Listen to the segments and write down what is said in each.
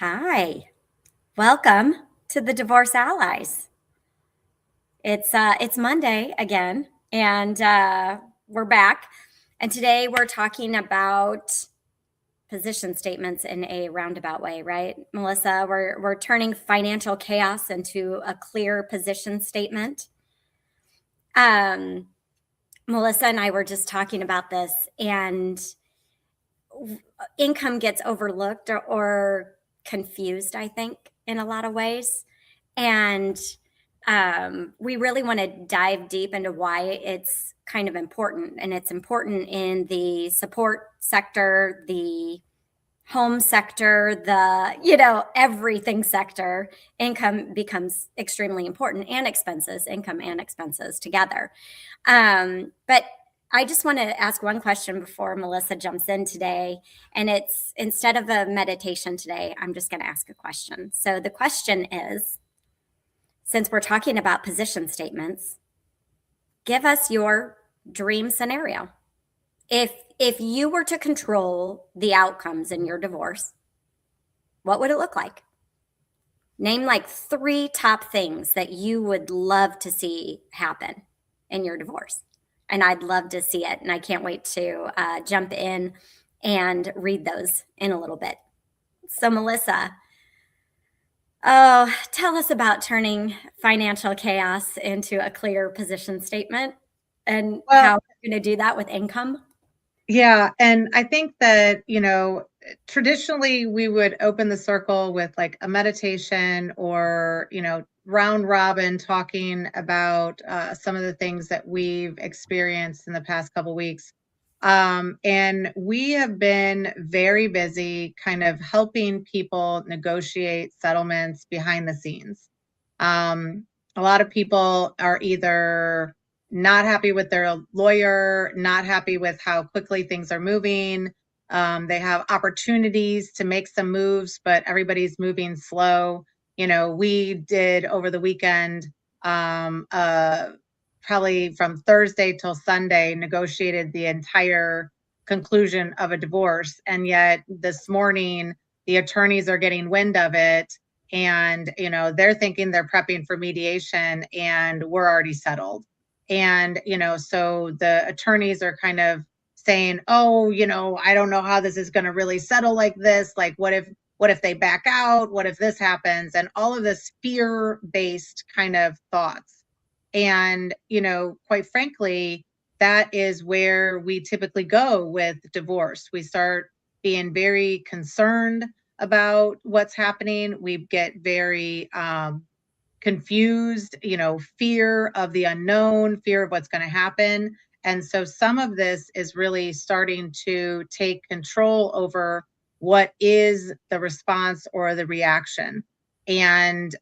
Hi, welcome to the Divorce Allies. It's Monday again, and we're back. And today we're talking about position statements in a roundabout way, right, Melissa? We're turning financial chaos into a clear position statement. Melissa and I were just talking about this, and income gets overlooked or confused, I think, in a lot of ways. And we really want to dive deep into why it's kind of important. And it's important in the support sector, the home sector, everything sector. Income becomes extremely important, and expenses, income and expenses together. But I just want to ask one question before Melissa jumps in today. And it's, instead of a meditation today, I'm just going to ask a question. So the question is, since we're talking about position statements, give us your dream scenario. If you were to control the outcomes in your divorce, what would it look like? Name like 3 top things that you would love to see happen in your divorce. And I'd love to see it. And I can't wait to jump in and read those in a little bit. So Melissa, tell us about turning financial chaos into a clear position statement and how you're going to do that with income. Yeah. And I think that, traditionally we would open the circle with like a meditation or, round robin talking about some of the things that we've experienced in the past couple weeks. And we have been very busy kind of helping people negotiate settlements behind the scenes. A lot of people are either not happy with their lawyer, not happy with how quickly things are moving. They have opportunities to make some moves, but everybody's moving slow. We did over the weekend, probably from Thursday till Sunday, negotiated the entire conclusion of a divorce. And yet this morning, the attorneys are getting wind of it. And, they're thinking they're prepping for mediation and we're already settled. And, so the attorneys are kind of saying, oh, I don't know how this is going to really settle like this. Like, what if they back out? What if this happens? And all of this fear-based kind of thoughts. And, quite frankly, that is where we typically go with divorce. We start being very concerned about what's happening. We get very confused, fear of the unknown, fear of what's going to happen. And so some of this is really starting to take control over what is the response or the reaction. And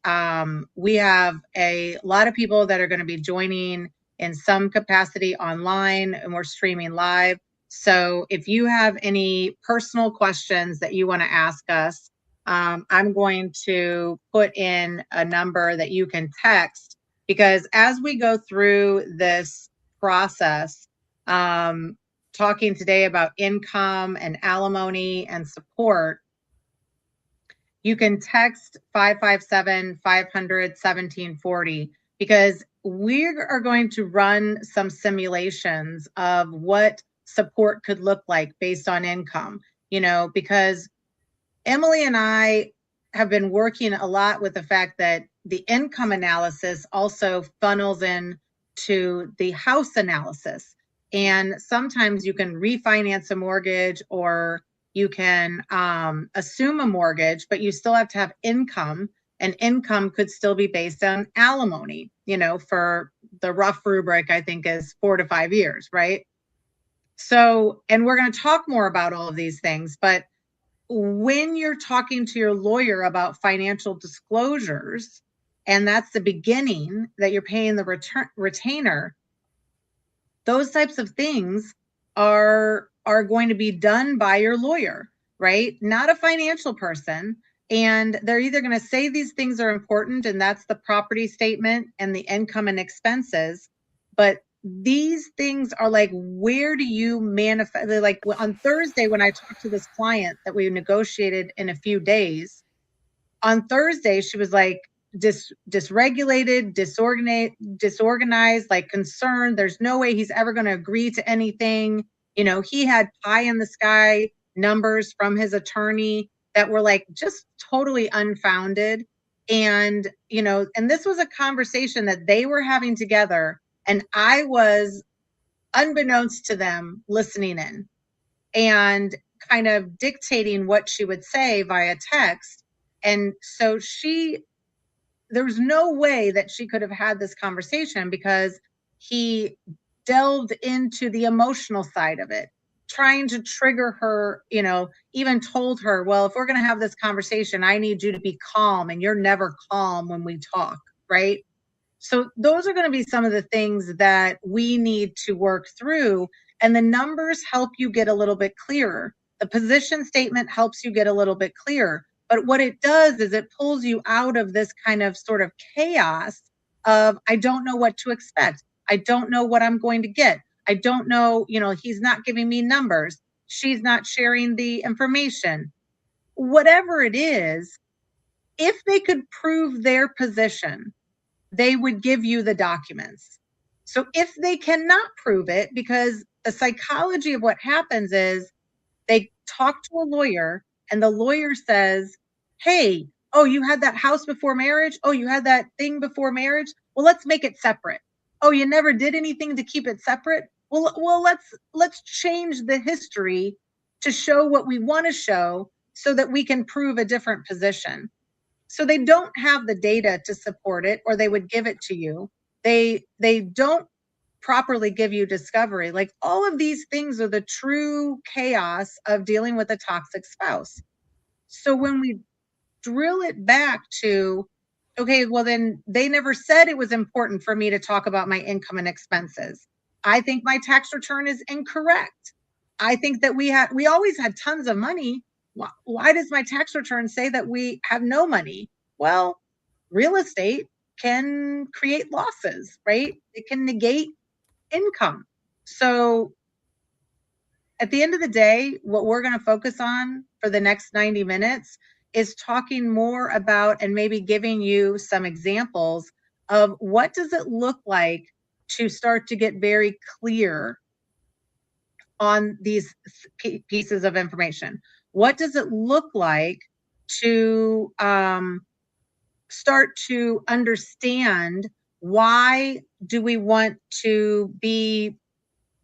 we have a lot of people that are going to be joining in some capacity online, and we're streaming live. So if you have any personal questions that you want to ask us, I'm going to put in a number that you can text, because as we go through this process, talking today about income and alimony and support, you can text 557-500-1740, because we are going to run some simulations of what support could look like based on income, because Emily and I have been working a lot with the fact that the income analysis also funnels in to the house analysis. And sometimes you can refinance a mortgage, or you can assume a mortgage, but you still have to have income, and income could still be based on alimony, for the rough rubric, I think, is 4 to 5 years, right? So, and we're going to talk more about all of these things, but when you're talking to your lawyer about financial disclosures, and that's the beginning that you're paying the retainer, those types of things are going to be done by your lawyer, right? Not a financial person. And they're either going to say these things are important, and that's the property statement and the income and expenses, but these things are like, where do you manifest? Like on Thursday, when I talked to this client that we negotiated in a few days, On Thursday, she was like dysregulated, disorganized, like concerned. There's no way he's ever going to agree to anything. He had pie in the sky numbers from his attorney that were like just totally unfounded. And, and this was a conversation that they were having together. And I was, unbeknownst to them, listening in and kind of dictating what she would say via text. And so there was no way that she could have had this conversation because he delved into the emotional side of it, trying to trigger her, even told her, well, if we're going to have this conversation, I need you to be calm, and you're never calm when we talk, right? So those are going to be some of the things that we need to work through. And the numbers help you get a little bit clearer. The position statement helps you get a little bit clearer. But what it does is it pulls you out of this kind of sort of chaos of, I don't know what to expect. I don't know what I'm going to get. I don't know, he's not giving me numbers. She's not sharing the information. Whatever it is, if they could prove their position, they would give you the documents. So if they cannot prove it, because the psychology of what happens is they talk to a lawyer and the lawyer says, hey, oh, you had that house before marriage? Oh, you had that thing before marriage? Well, let's make it separate. Oh, you never did anything to keep it separate? Well, let's change the history to show what we want to show so that we can prove a different position. So they don't have the data to support it, or they would give it to you. They don't properly give you discovery. Like, all of these things are the true chaos of dealing with a toxic spouse. So when we drill it back to, okay, well, then they never said it was important for me to talk about my income and expenses. I think my tax return is incorrect. I think that we always had tons of money. Why does my tax return say that we have no money? Well, real estate can create losses, right? It can negate income. So at the end of the day, what we're going to focus on for the next 90 minutes is talking more about, and maybe giving you some examples of, what does it look like to start to get very clear on these pieces of information. What does it look like to start to understand, why do we want to be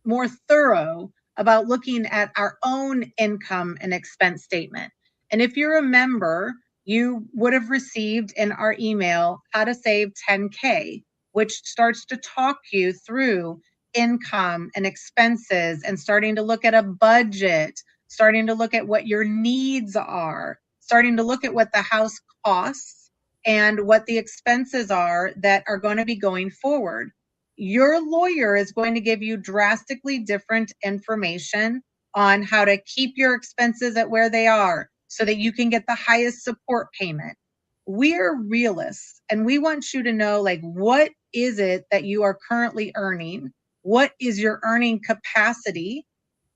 more thorough about looking at our own income and expense statement? And if you're a member, you would have received in our email how to save 10K, which starts to talk you through income and expenses, and starting to look at a budget, starting to look at what your needs are, starting to look at what the house costs and what the expenses are that are going to be going forward. Your lawyer is going to give you drastically different information on how to keep your expenses at where they are so that you can get the highest support payment. We're realists, and we want you to know, like, what is it that you are currently earning? What is your earning capacity?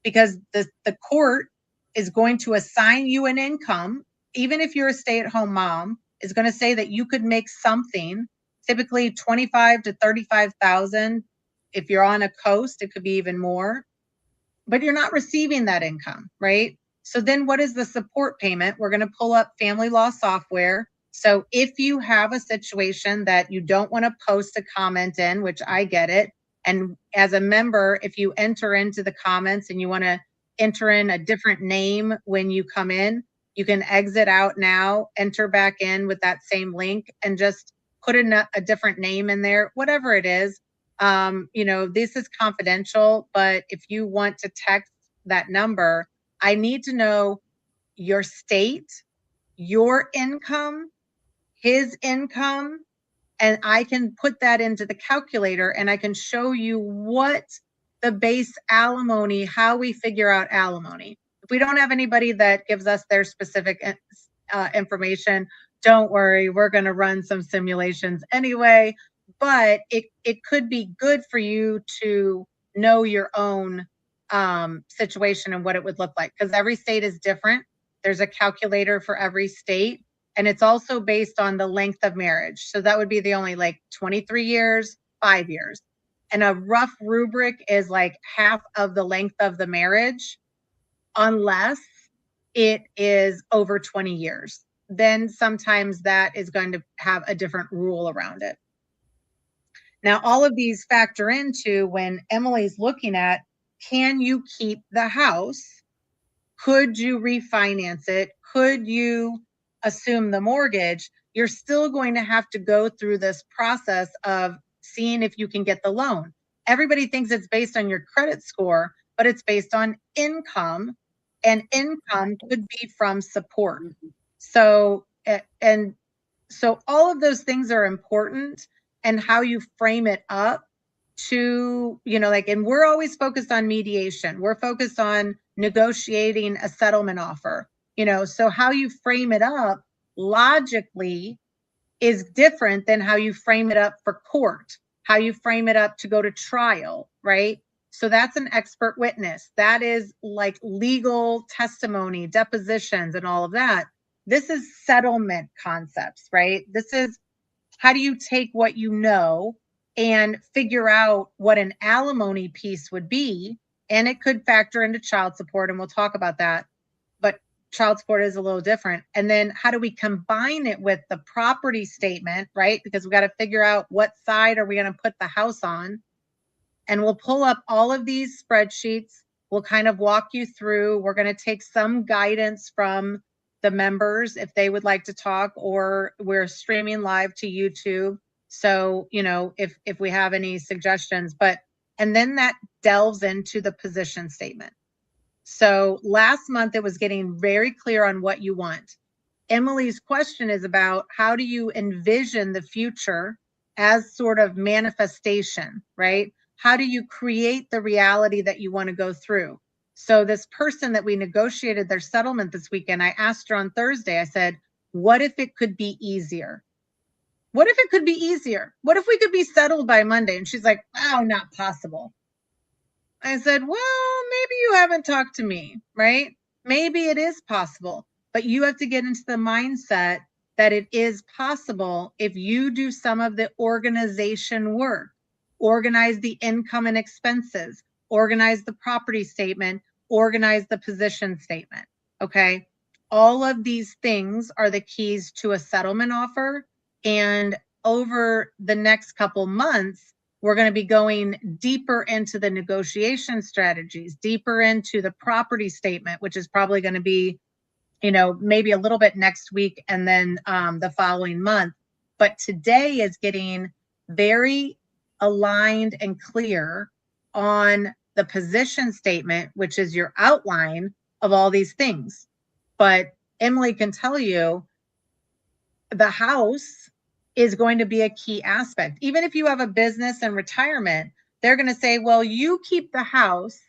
Because the court is going to assign you an income. Even if you're a stay-at-home mom, is going to say that you could make something, typically 25 to 35,000. If you're on a coast, it could be even more, but you're not receiving that income, right? So then what is the support payment? We're going to pull up family law software. So if you have a situation that you don't want to post a comment in, which I get it, and as a member, if you enter into the comments and you want to enter in a different name when you come in, you can exit out now, enter back in with that same link, and just put in a different name in there, whatever it is. This is confidential, but if you want to text that number, I need to know your state, your income, his income, and I can put that into the calculator, and I can show you what the base alimony, how we figure out alimony. If we don't have anybody that gives us their specific information, don't worry, we're going to run some simulations anyway, but it could be good for you to know your own situation and what it would look like, because every state is different. There's a calculator for every state. And it's also based on the length of marriage. So that would be the only like 23 years, 5 years. And a rough rubric is like half of the length of the marriage, unless it is over 20 years. Then sometimes that is going to have a different rule around it. Now, all of these factor into when Emily's looking at, can you keep the house? Could you refinance it? Could you assume the mortgage? You're still going to have to go through this process of seeing if you can get the loan. Everybody thinks it's based on your credit score, but it's based on income, and income could be from support. So, and so all of those things are important, and how you frame it up to, like, and we're always focused on mediation. We're focused on negotiating a settlement offer, so how you frame it up logically is different than how you frame it up for court, how you frame it up to go to trial, right? So that's an expert witness. That is like legal testimony, depositions, and all of that. This is settlement concepts, right? This is how do you take what you know and figure out what an alimony piece would be. And it could factor into child support, and we'll talk about that. But child support is a little different. And then how do we combine it with the property statement, right? Because we got to figure out what side are we going to put the house on. And we'll pull up all of these spreadsheets. We'll kind of walk you through. We're going to take some guidance from the members if they would like to talk, or we're streaming live to YouTube. So, if we have any suggestions, and then that delves into the position statement. So last month it was getting very clear on what you want. Emily's question is about how do you envision the future as sort of manifestation, right? How do you create the reality that you want to go through? So this person that we negotiated their settlement this weekend, I asked her on Thursday, I said, what if it could be easier? What if it could be easier? What if we could be settled by Monday? And she's like, oh, not possible. I said, well, maybe you haven't talked to me, right? Maybe it is possible, but you have to get into the mindset that it is possible if you do some of the organization work, organize the income and expenses, organize the property statement, organize the position statement, okay? All of these things are the keys to a settlement offer. And over the next couple months, we're going to be going deeper into the negotiation strategies, deeper into the property statement, which is probably going to be, maybe a little bit next week and then the following month. But today is getting very aligned and clear on the position statement, which is your outline of all these things. But Emily can tell you the house is going to be a key aspect. Even if you have a business and retirement, they're going to say, well, you keep the house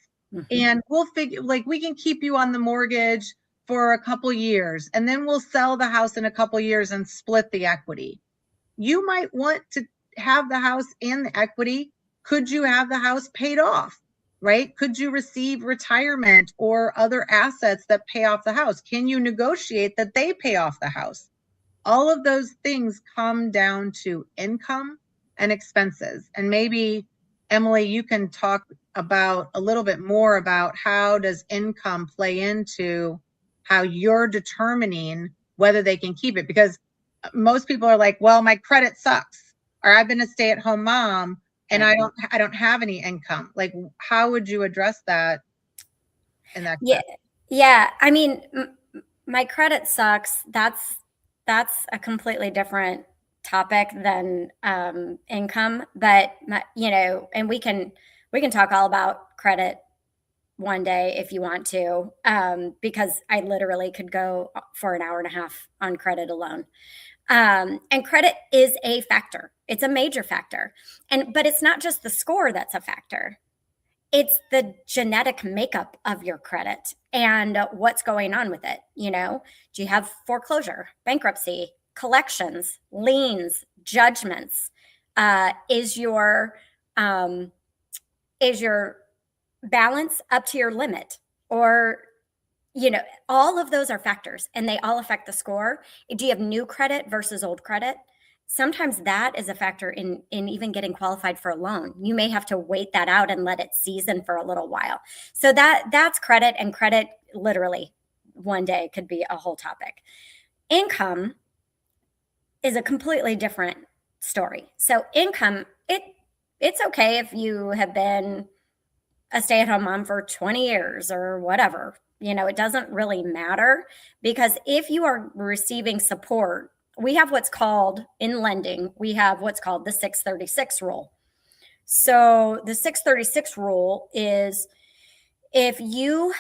and we'll figure, like, we can keep you on the mortgage for a couple years, and then we'll sell the house in a couple years and split the equity. You might want to have the house and the equity. Could you have the house paid off, right? Could you receive retirement or other assets that pay off the house? Can you negotiate that they pay off the house? All of those things come down to income and expenses. And maybe, Emily, you can talk about a little bit more about how does income play into how you're determining whether they can keep it. Because most people are like, well, my credit sucks, or I've been a stay-at-home mom and I don't have any income. Like, how would you address that in that case? Yeah. I mean, my credit sucks. That's a completely different topic than income. But and we can talk all about credit one day if you want to, because I literally could go for an hour and a half on credit alone. And credit is a factor. It's a major factor. But it's not just the score that's a factor. It's the genetic makeup of your credit and what's going on with it. Do you have foreclosure, bankruptcy, collections, liens, judgments? Is your balance up to your limit, or all of those are factors and they all affect the score. Do you have new credit versus old credit? Sometimes that is a factor in even getting qualified for a loan. You may have to wait that out and let it season for a little while. So that's credit, and credit literally one day could be a whole topic. Income is a completely different story. So income, it's okay if you have been a stay-at-home mom for 20 years or whatever. It doesn't really matter, because if you are receiving support, we have what's called, in lending, we have what's called the 636 rule. So the 636 rule is if you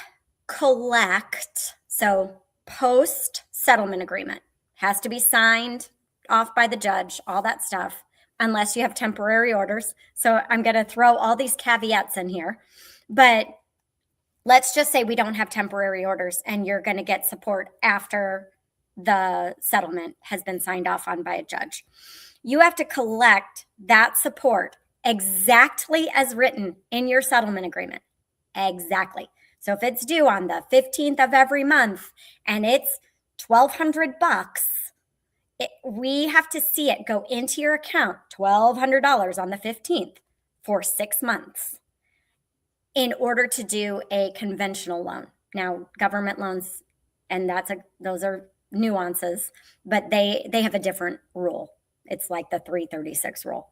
collect, so post settlement agreement has to be signed off by the judge, all that stuff, unless you have temporary orders. So I'm going to throw all these caveats in here, but let's just say we don't have temporary orders and you're going to get support after the settlement has been signed off on by a judge. You have to collect that support exactly as written in your settlement agreement. Exactly. So if it's due on the 15th of every month and it's $1,200, we have to see it go into your account, $1,200 on the 15th for 6 months in order to do a conventional loan. Now, government loans, and those are nuances, but they have a different rule. It's like the 336 rule.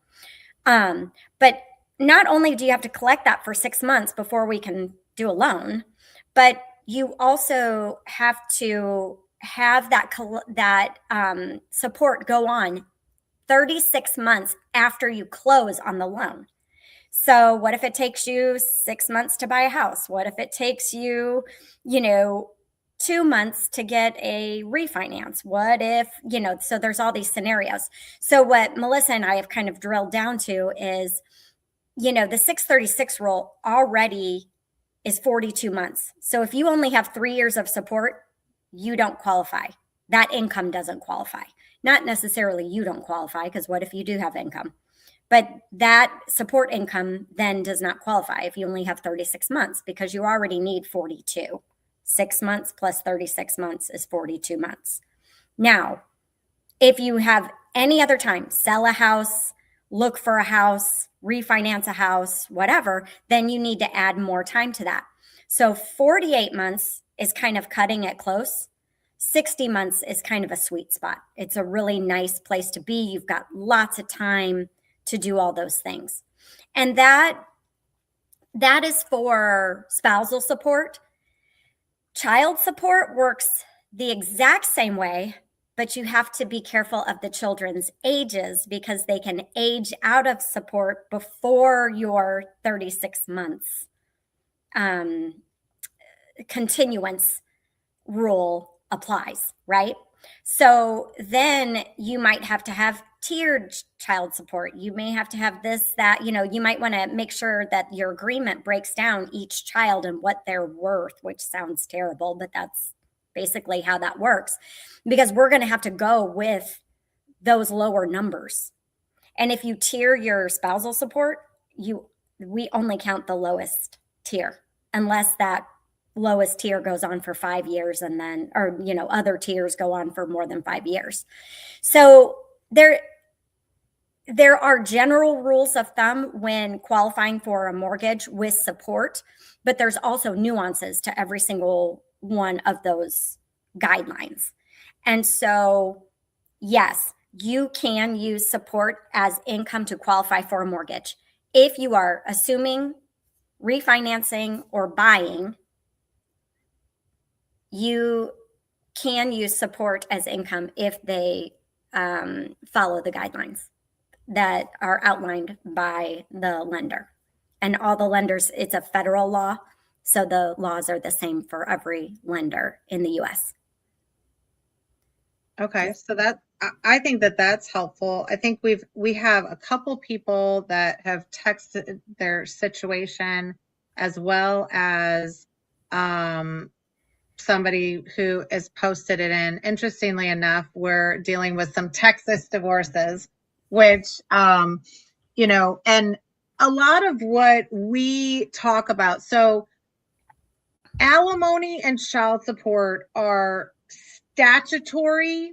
But not only do you have to collect that for 6 months before we can do a loan, but you also have to have that support go on 36 months after you close on the loan. So what if it takes you 6 months to buy a house? What if it takes you, 2 months to get a refinance? What if, so there's all these scenarios. So what Melissa and I have kind of drilled down to is, the 636 rule already is 42 months. So if you only have 3 years of support, you don't qualify. That income doesn't qualify. Not necessarily you don't qualify, because what if you do have income? But that support income then does not qualify if you only have 36 months, because you already need 42. 6 months plus 36 months is 42 months. Now, if you have any other time, sell a house, look for a house, refinance a house, whatever, then you need to add more time to that. So 48 months is kind of cutting it close. 60 months is kind of a sweet spot. It's a really nice place to be. You've got lots of time to do all those things. And that is for spousal support. Child support works the exact same way, but you have to be careful of the children's ages, because they can age out of support before your 36 months continuance rule applies, right? So then you might have to have tiered child support. You may have to have this, that, you might want to make sure that your agreement breaks down each child and what they're worth, which sounds terrible, but that's basically how that works, because we're going to have to go with those lower numbers. And if you tier your spousal support, we only count the lowest tier, unless that lowest tier goes on for 5 years, and then, or, other tiers go on for more than 5 years. So there are general rules of thumb when qualifying for a mortgage with support, but there's also nuances to every single one of those guidelines. And so, yes, you can use support as income to qualify for a mortgage. If you are assuming, refinancing, or buying, you can use support as income if they follow the guidelines that are outlined by the lender. And all the lenders, it's a federal law, so the laws are the same for every lender in the US. Okay, so I think that's helpful. I think we have a couple people that have texted their situation, as well as somebody who has posted it in. Interestingly enough, we're dealing with some Texas divorces, which, and a lot of what we talk about. So Alimony and child support are statutory,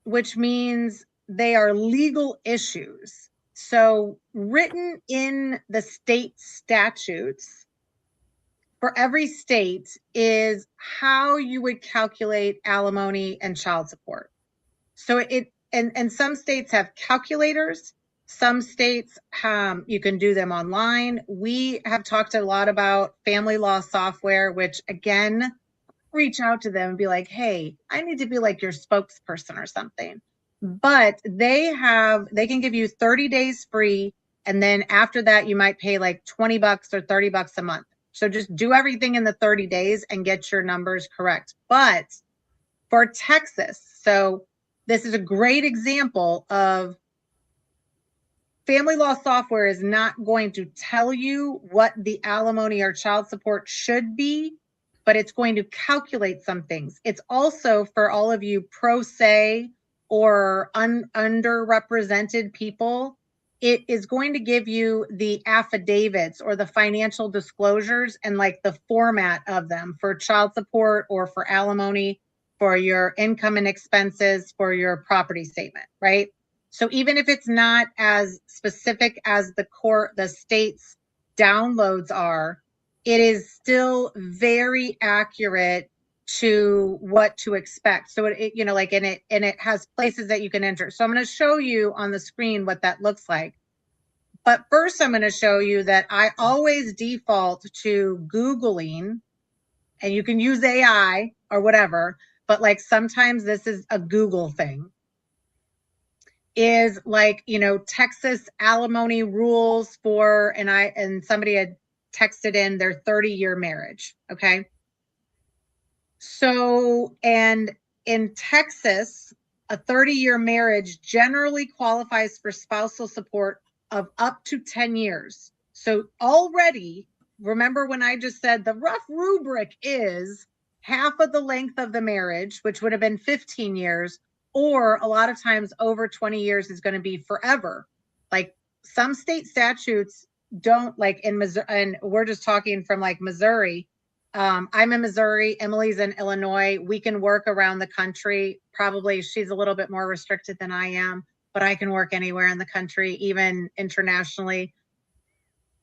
which means they are legal issues. So, written in the state statutes for every state is how you would calculate alimony and child support. So, and some states have calculators. Some states, you can do them online. We have talked a lot about family law software, which again, reach out to them and be like, hey, I need to be like your spokesperson or something. But they can give you 30 days free. And then after that, you might pay like 20 bucks or 30 bucks a month. So just do everything in the 30 days and get your numbers correct. But for Texas, so this is a great example of family law software is not going to tell you what the alimony or child support should be, but it's going to calculate some things. It's also for all of you pro se or underrepresented people, it is going to give you the affidavits or the financial disclosures and like the format of them for child support or for alimony, for your income and expenses, for your property statement, right? So even if it's not as specific as the state's downloads are, it is still very accurate to what to expect. So it and it has places that you can enter. So I'm going to show you on the screen what that looks like. But first I'm going to show you that I always default to Googling, and you can use AI or whatever, but like sometimes this is a Google thing. Is like, Texas alimony rules for, and somebody had texted in their 30-year marriage. Okay. So, and in Texas, a 30-year marriage generally qualifies for spousal support of up to 10 years. So already, remember when I just said the rough rubric is half of the length of the marriage, which would have been 15 years, or a lot of times over 20 years is going to be forever. Like some state statutes don't, like in Missouri, and we're just talking from like Missouri. I'm in Missouri, Emily's in Illinois. We can work around the country. Probably she's a little bit more restricted than I am, but I can work anywhere in the country, even internationally.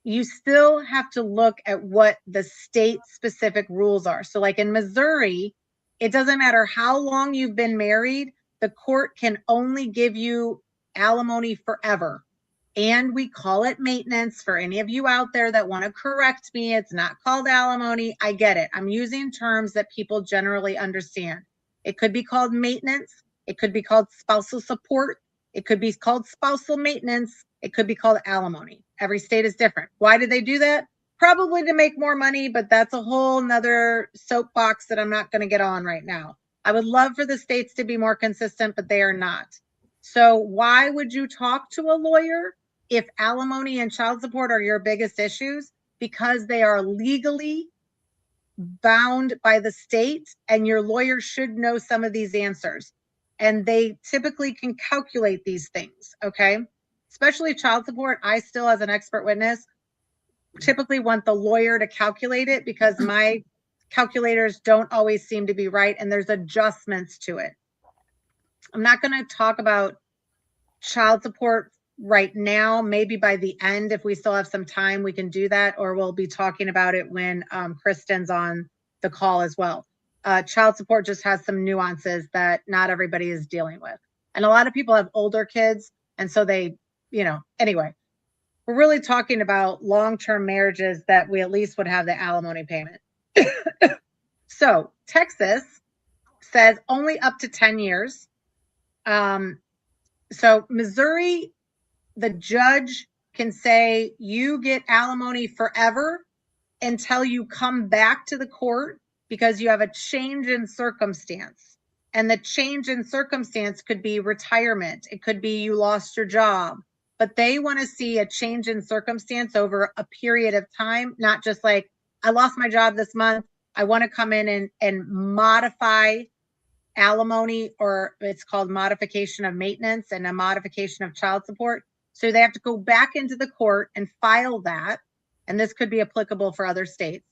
You still have to look at what the state specific rules are. So like in Missouri, it doesn't matter how long you've been married, the court can only give you alimony forever. And we call it maintenance. For any of you out there that want to correct me, it's not called alimony. I get it. I'm using terms that people generally understand. It could be called maintenance. It could be called spousal support. It could be called spousal maintenance. It could be called alimony. Every state is different. Why did they do that? Probably to make more money, but that's a whole nother soapbox that I'm not going to get on right now. I would love for the states to be more consistent, but they are not. So why would you talk to a lawyer if alimony and child support are your biggest issues? Because they are legally bound by the state, and your lawyer should know some of these answers. And they typically can calculate these things, okay? Especially child support, I still, as an expert witness, typically want the lawyer to calculate it because my calculators don't always seem to be right, and there's adjustments to it. I'm not going to talk about child support right now. Maybe by the end, if we still have some time, we can do that, or we'll be talking about it when Kristen's on the call as well. Child support just has some nuances that not everybody is dealing with. And a lot of people have older kids, and so they, anyway, we're really talking about long-term marriages that we at least would have the alimony payment. So Texas says only up to 10 years. So Missouri, the judge can say you get alimony forever until you come back to the court because you have a change in circumstance. And the change in circumstance could be retirement. It could be you lost your job. But they want to see a change in circumstance over a period of time, not just like, I lost my job this month. I want to come in and modify alimony, or it's called modification of maintenance and a modification of child support. So they have to go back into the court and file that. And this could be applicable for other states.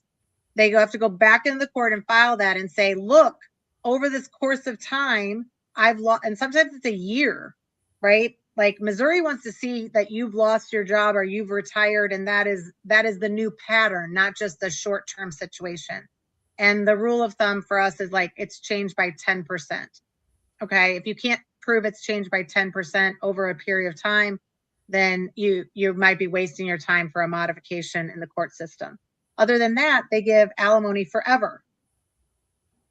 They have to go back into the court and file that and say, look, over this course of time, I've lost, and sometimes it's a year, right? Like Missouri wants to see that you've lost your job or you've retired, and that is the new pattern, not just the short-term situation. And the rule of thumb for us is like it's changed by 10%. Okay, if you can't prove it's changed by 10% over a period of time, then you might be wasting your time for a modification in the court system. Other than that, they give alimony forever.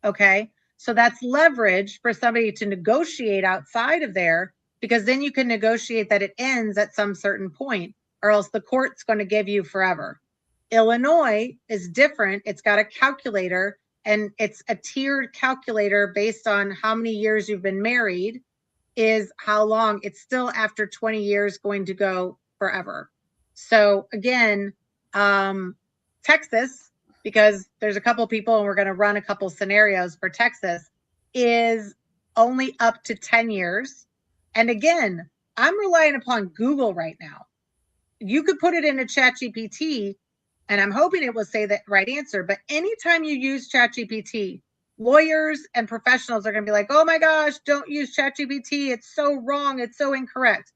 Okay, so that's leverage for somebody to negotiate outside of there, because then you can negotiate that it ends at some certain point, or else the court's going to give you forever. Illinois is different. It's got a calculator, and it's a tiered calculator based on how many years you've been married, is how long. It's still after 20 years going to go forever. So again, Texas, because there's a couple people and we're going to run a couple scenarios for Texas, is only up to 10 years. And again, I'm relying upon Google right now. You could put it into ChatGPT, and I'm hoping it will say the right answer. But anytime you use ChatGPT, lawyers and professionals are going to be like, oh my gosh, don't use ChatGPT. It's so wrong. It's so incorrect.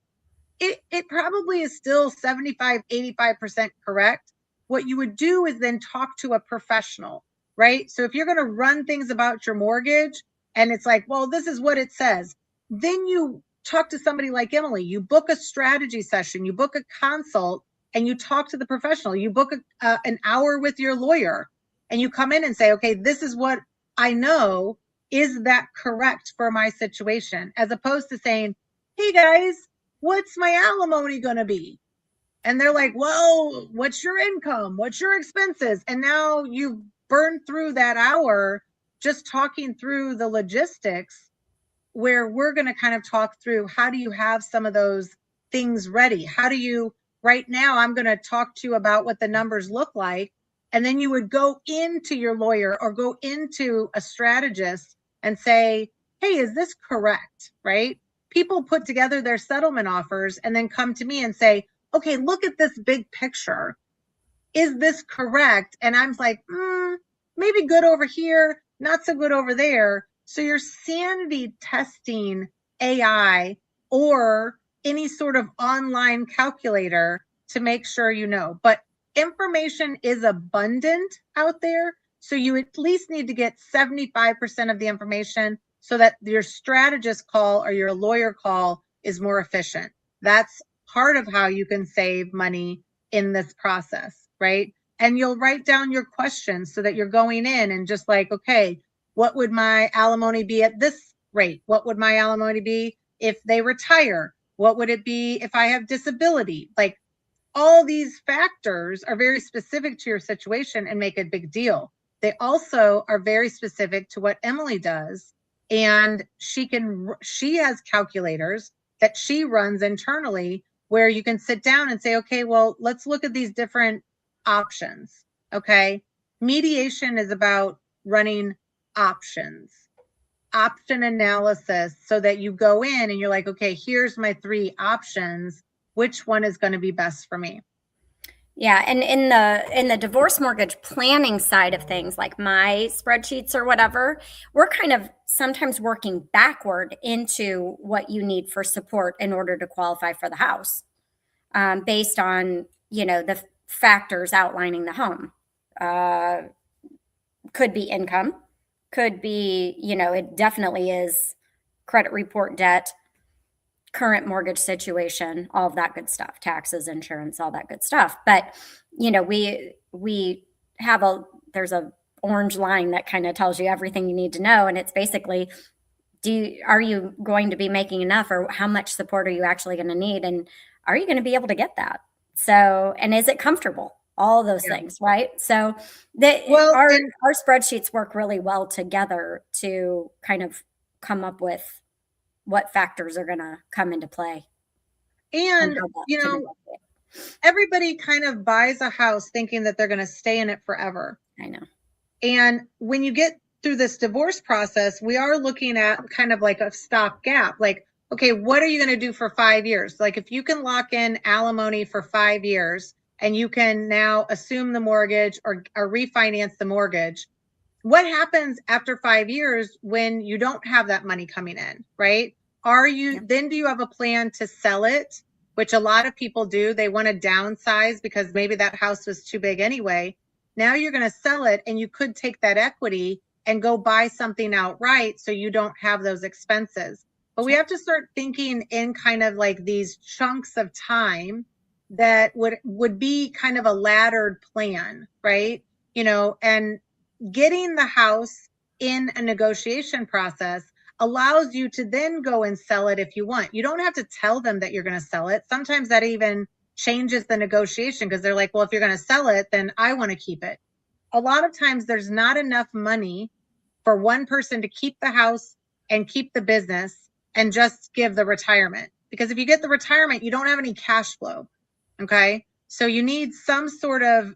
It probably is still 75, 85% correct. What you would do is then talk to a professional, right? So if you're going to run things about your mortgage and it's like, well, this is what it says, then you talk to somebody like Emily. You book a strategy session, you book a consult, and you talk to the professional. You book an hour with your lawyer, and you come in and say, okay, this is what I know. Is that correct for my situation? As opposed to saying, hey guys, what's my alimony going to be? And they're like, well, what's your income? What's your expenses? And now you've burned through that hour just talking through the logistics, where we're going to kind of talk through, how do you have some of those things ready? How do you, right now, I'm going to talk to you about what the numbers look like. And then you would go into your lawyer or go into a strategist and say, hey, is this correct? Right? People put together their settlement offers and then come to me and say, okay, look at this big picture. Is this correct? And I'm like, maybe good over here, not so good over there. So you're sanity testing AI or any sort of online calculator to make sure you know. But information is abundant out there. So you at least need to get 75% of the information so that your strategist call or your lawyer call is more efficient. That's part of how you can save money in this process, right? And you'll write down your questions so that you're going in and just like, okay, what would my alimony be at this rate? What would my alimony be if they retire? What would it be if I have disability? Like, all these factors are very specific to your situation and make a big deal. They also are very specific to what Emily does. And she has calculators that she runs internally where you can sit down and say, okay, well, let's look at these different options. Okay. Mediation is about running option analysis, so that you go in and you're like, okay, here's my 3 options. Which one is going to be best for me? Yeah, and in the divorce mortgage planning side of things, like my spreadsheets or whatever, we're kind of sometimes working backward into what you need for support in order to qualify for the house, based on, the factors outlining the home. Could be income, could be, it definitely is credit report, debt, current mortgage situation, all of that good stuff, taxes, insurance, all that good stuff. But, we have there's a orange line that kind of tells you everything you need to know. And it's basically, are you going to be making enough, or how much support are you actually going to need? And are you going to be able to get that? So, and is it comfortable? All those things, right? So our spreadsheets work really well together to kind of come up with what factors are going to come into play. And, everybody kind of buys a house thinking that they're going to stay in it forever. I know. And when you get through this divorce process, we are looking at kind of like a stopgap. Like, okay, what are you going to do for 5 years? Like, if you can lock in alimony for 5 years, and you can now assume the mortgage or refinance the mortgage. What happens after 5 years when you don't have that money coming in, right? Then do you have a plan to sell it? Which a lot of people do. They want to downsize because maybe that house was too big anyway. Now you're going to sell it, and you could take that equity and go buy something outright so you don't have those expenses. But we have to start thinking in kind of like these chunks of time that would be kind of a laddered plan, right? And getting the house in a negotiation process allows you to then go and sell it if you want. You don't have to tell them that you're going to sell it. Sometimes that even changes the negotiation because they're like, well, if you're going to sell it, then I want to keep it. A lot of times there's not enough money for one person to keep the house and keep the business and just give the retirement. Because if you get the retirement, you don't have any cash flow. Okay. So you need some sort of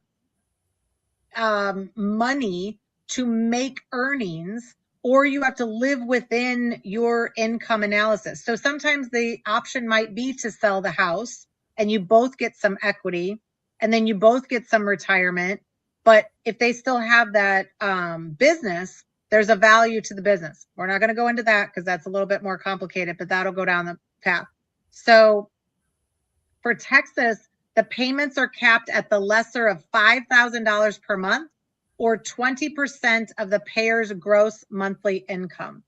money to make earnings, or you have to live within your income analysis. So sometimes the option might be to sell the house and you both get some equity and then you both get some retirement. But if they still have that business, there's a value to the business. We're not going to go into that because that's a little bit more complicated, but that'll go down the path. So for Texas, the payments are capped at the lesser of $5,000 per month or 20% of the payer's gross monthly income.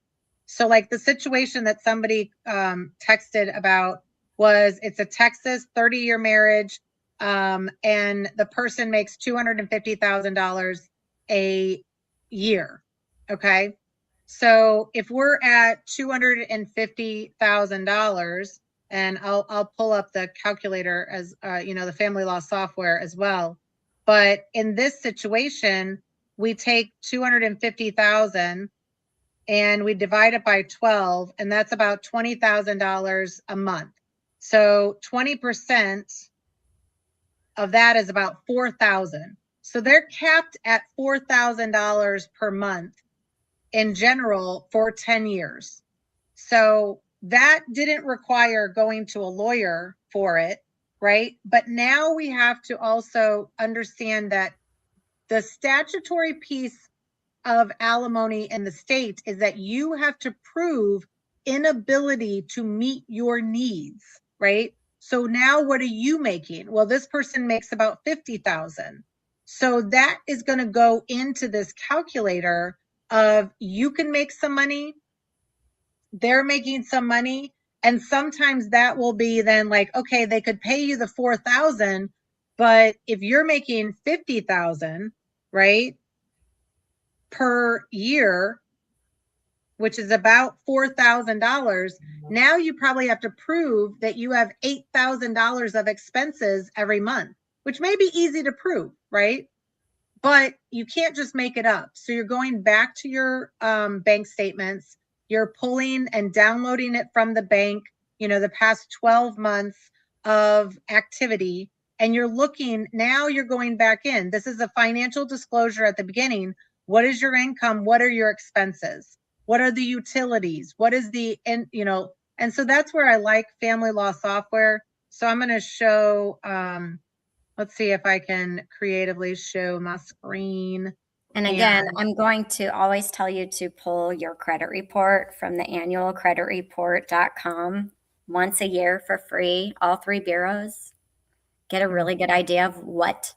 So like the situation that somebody texted about was, it's a Texas 30-year marriage, and the person makes $250,000 a year. Okay. So if we're at $250,000, and I'll pull up the calculator as the family law software as well. But in this situation, we take 250,000 and we divide it by 12, and that's about $20,000 a month. So 20% of that is about $4,000. So they're capped at $4,000 per month in general for 10 years. So that didn't require going to a lawyer for it, right? But now we have to also understand that the statutory piece of alimony in the state is that you have to prove inability to meet your needs, right? So now what are you making? Well, this person makes about 50,000. So that is going to go into this calculator of you can make some money, they're making some money, and sometimes that will be then like, okay, they could pay you the 4,000, but if you're making 50,000, right, per year, which is about $4,000, now you probably have to prove that you have $8,000 of expenses every month, which may be easy to prove, right? But you can't just make it up. So you're going back to your bank statements, you're pulling and downloading it from the bank, the past 12 months of activity, and you're looking, now you're going back in. This is a financial disclosure at the beginning. What is your income? What are your expenses? What are the utilities? What is and so that's where I like family law software. So I'm going to show, let's see if I can creatively show my screen. And again, I'm going to always tell you to pull your credit report from the annualcreditreport.com once a year for free, all 3 bureaus. Get a really good idea of what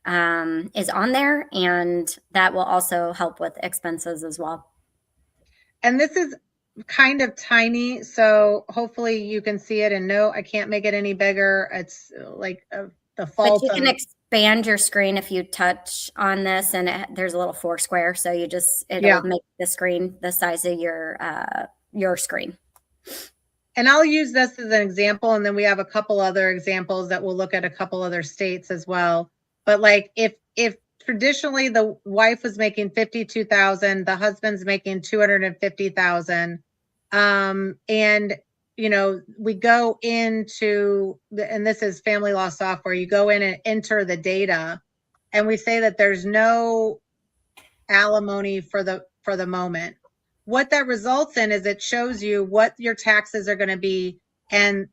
is on there, and that will also help with expenses as well. And this is kind of tiny, so hopefully you can see it. And no, I can't make it any bigger. It's like the fault. But you can expand your screen if you touch on this, and there's a little 4 square, so it'll make the screen the size of your screen. And I'll use this as an example, and then we have a couple other examples that we'll look at a couple other states as well. But like if traditionally the wife was making 52,000, the husband's making 250,000, and we go into and this is family law software. You go in and enter the data, and we say that there's no alimony for the moment. What that results in is it shows you what your taxes are going to be, and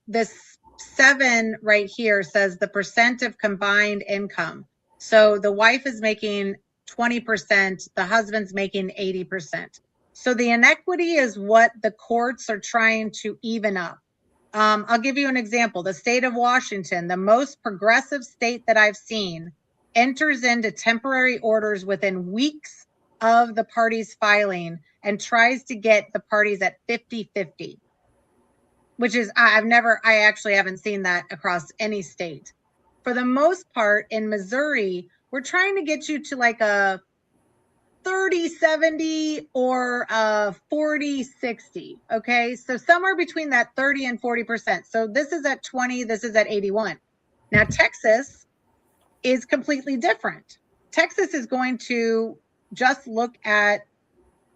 this 7 right here says the percent of combined income. So the wife is making 20%, the husband's making 80%. So the inequity is what the courts are trying to even up. I'll give you an example. The state of Washington, the most progressive state that I've seen, enters into temporary orders within weeks of the parties filing and tries to get the parties at 50-50, which is, I actually haven't seen that across any state. For the most part, in Missouri, we're trying to get you to like a 30-70 or 40-60. Okay. So somewhere between that 30 and 40%. So this is at 20, this is at 81. Now, Texas is completely different. Texas is going to just look at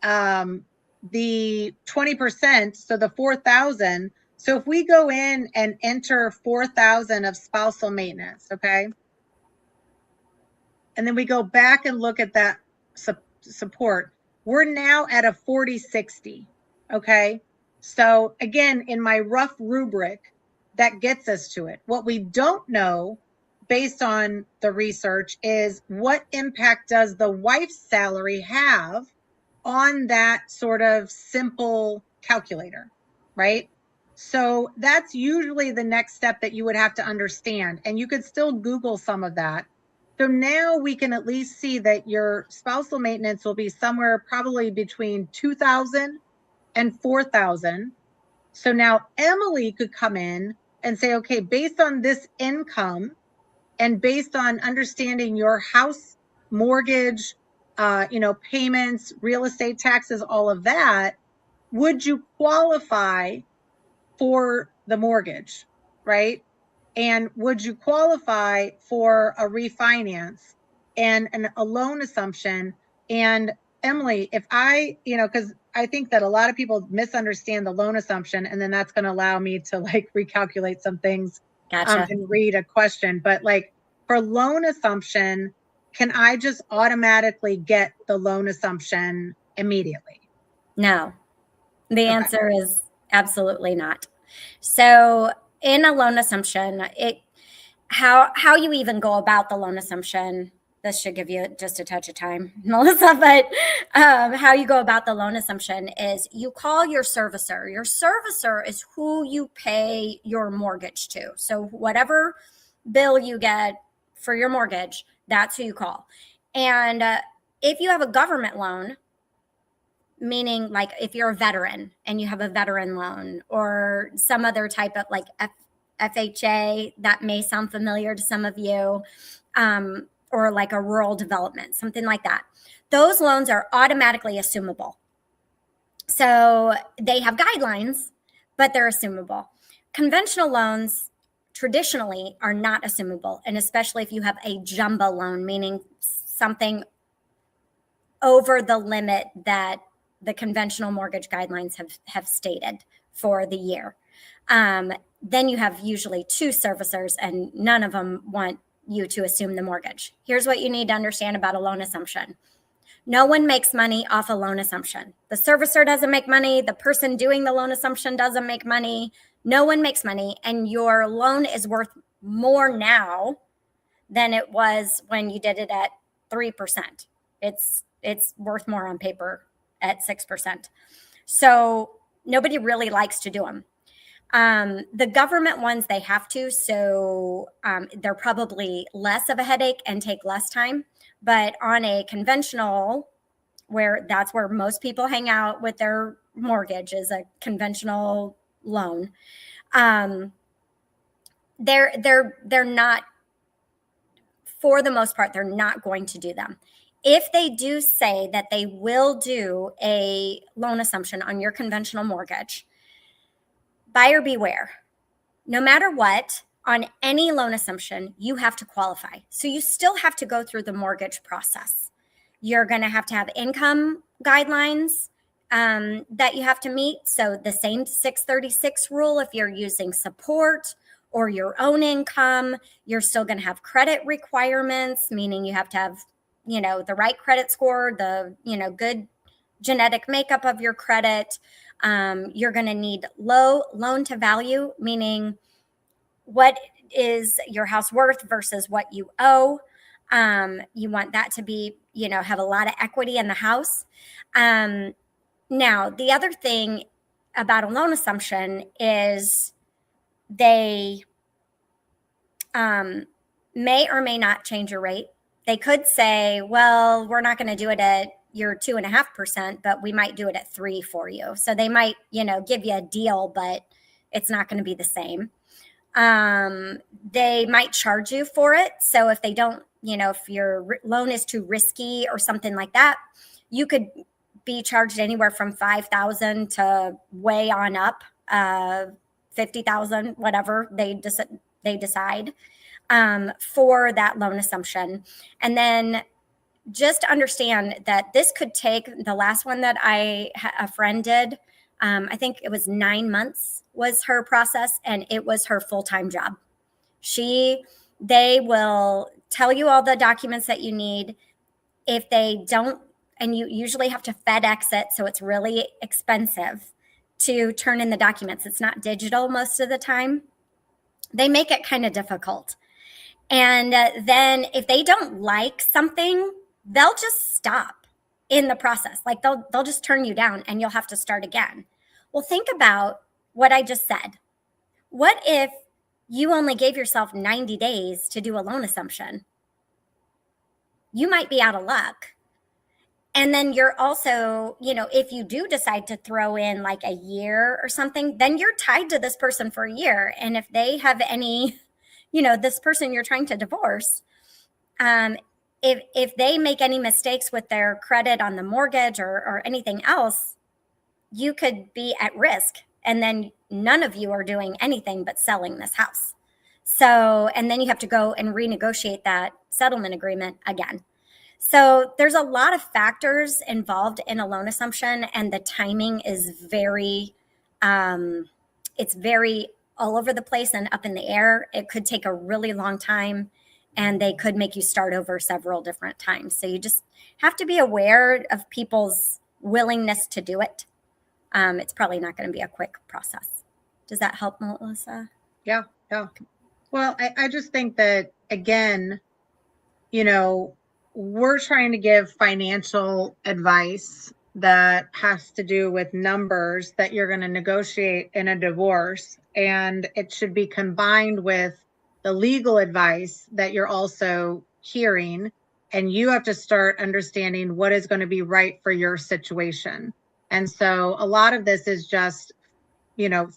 the 20%, so the 4,000. So if we go in and enter 4,000 of spousal maintenance, okay, and then we go back and look at that support, we're now at a 40-60, okay? So again, in my rough rubric, that gets us to it. What we don't know, based on the research, is what impact does the wife's salary have on that sort of simple calculator, right? So that's usually the next step that you would have to understand. And you could still Google some of that. So now we can at least see that your spousal maintenance will be somewhere probably between 2,000 and 4,000. So now Emily could come in and say, okay, based on this income and based on understanding your house mortgage, payments, real estate taxes, all of that, would you qualify for the mortgage, right? And would you qualify for a refinance and a loan assumption? And Emily, if because I think that a lot of people misunderstand the loan assumption, and then that's going to allow me to like recalculate some things. Gotcha. And read a question. But like for loan assumption, can I just automatically get the loan assumption immediately? No, the answer is absolutely not. So in a loan assumption, how you even go about the loan assumption, this should give you just a touch of time, Melissa, but how you go about the loan assumption is you call your servicer. Your servicer is who you pay your mortgage to. So whatever bill you get for your mortgage, that's who you call. And if you have a government loan, meaning like if you're a veteran and you have a veteran loan or some other type of like FHA, that may sound familiar to some of you, or like a rural development, something like that. Those loans are automatically assumable. So they have guidelines, but they're assumable. Conventional loans traditionally are not assumable, and especially if you have a jumbo loan, meaning something over the limit that the conventional mortgage guidelines have stated for the year. Then you have usually two servicers and none of them want you to assume the mortgage. Here's what you need to understand about a loan assumption. No one makes money off a loan assumption. The servicer doesn't make money. The person doing the loan assumption doesn't make money. No one makes money, and your loan is worth more now than it was when you did it at 3%. It's worth more on paper at 6%. So nobody really likes to do them. The government ones, they have to, so they're probably less of a headache and take less time. But on a conventional, where that's where most people hang out with their mortgage, is a conventional loan. They're not, for the most part, they're not going to do them. If they do say that they will do a loan assumption on your conventional mortgage, buyer beware. No matter what, on any loan assumption, you have to qualify. So you still have to go through the mortgage process. You're going to have income guidelines that you have to meet. So the same 636 rule, if you're using support or your own income, you're still going to have credit requirements, meaning you have to have, the right credit score, the, good genetic makeup of your credit. You're going to need low loan to value, meaning what is your house worth versus what you owe. You want that to be, have a lot of equity in the house. Now, the other thing about a loan assumption is they may or may not change your rate. They could say, well, we're not going to do it at your 2.5%, but we might do it at 3 for you. So they might, give you a deal, but it's not going to be the same. They might charge you for it. So if they don't, if your loan is too risky or something like that, you could be charged anywhere from $5,000 to way on up, $50,000, whatever they decide for that loan assumption. And then just understand that this could take, the last one that a friend did, I think it was 9 months was her process, and it was her full-time job. They will tell you all the documents that you need. If they don't, and you usually have to FedEx it, so it's really expensive to turn in the documents. It's not digital most of the time. They make it kind of difficult. And then if they don't like something, they'll just stop in the process. Like they'll just turn you down and you'll have to start again. Well, think about what I just said. What if you only gave yourself 90 days to do a loan assumption? You might be out of luck. And then you're also, if you do decide to throw in like a year or something, then you're tied to this person for a year. And if they have any, this person you're trying to divorce, if they make any mistakes with their credit on the mortgage or anything else, you could be at risk. And then none of you are doing anything but selling this house. So, and then you have to go and renegotiate that settlement agreement again. So there's a lot of factors involved in a loan assumption, and the timing is it's very all over the place and up in the air. It could take a really long time, and they could make you start over several different times. So you just have to be aware of people's willingness to do it. It's probably not going to be a quick process. Does that help, Melissa? Yeah. Well, I just think that, again, we're trying to give financial advice that has to do with numbers that you're going to negotiate in a divorce. And it should be combined with the legal advice that you're also hearing. And you have to start understanding what is going to be right for your situation. And so a lot of this is just,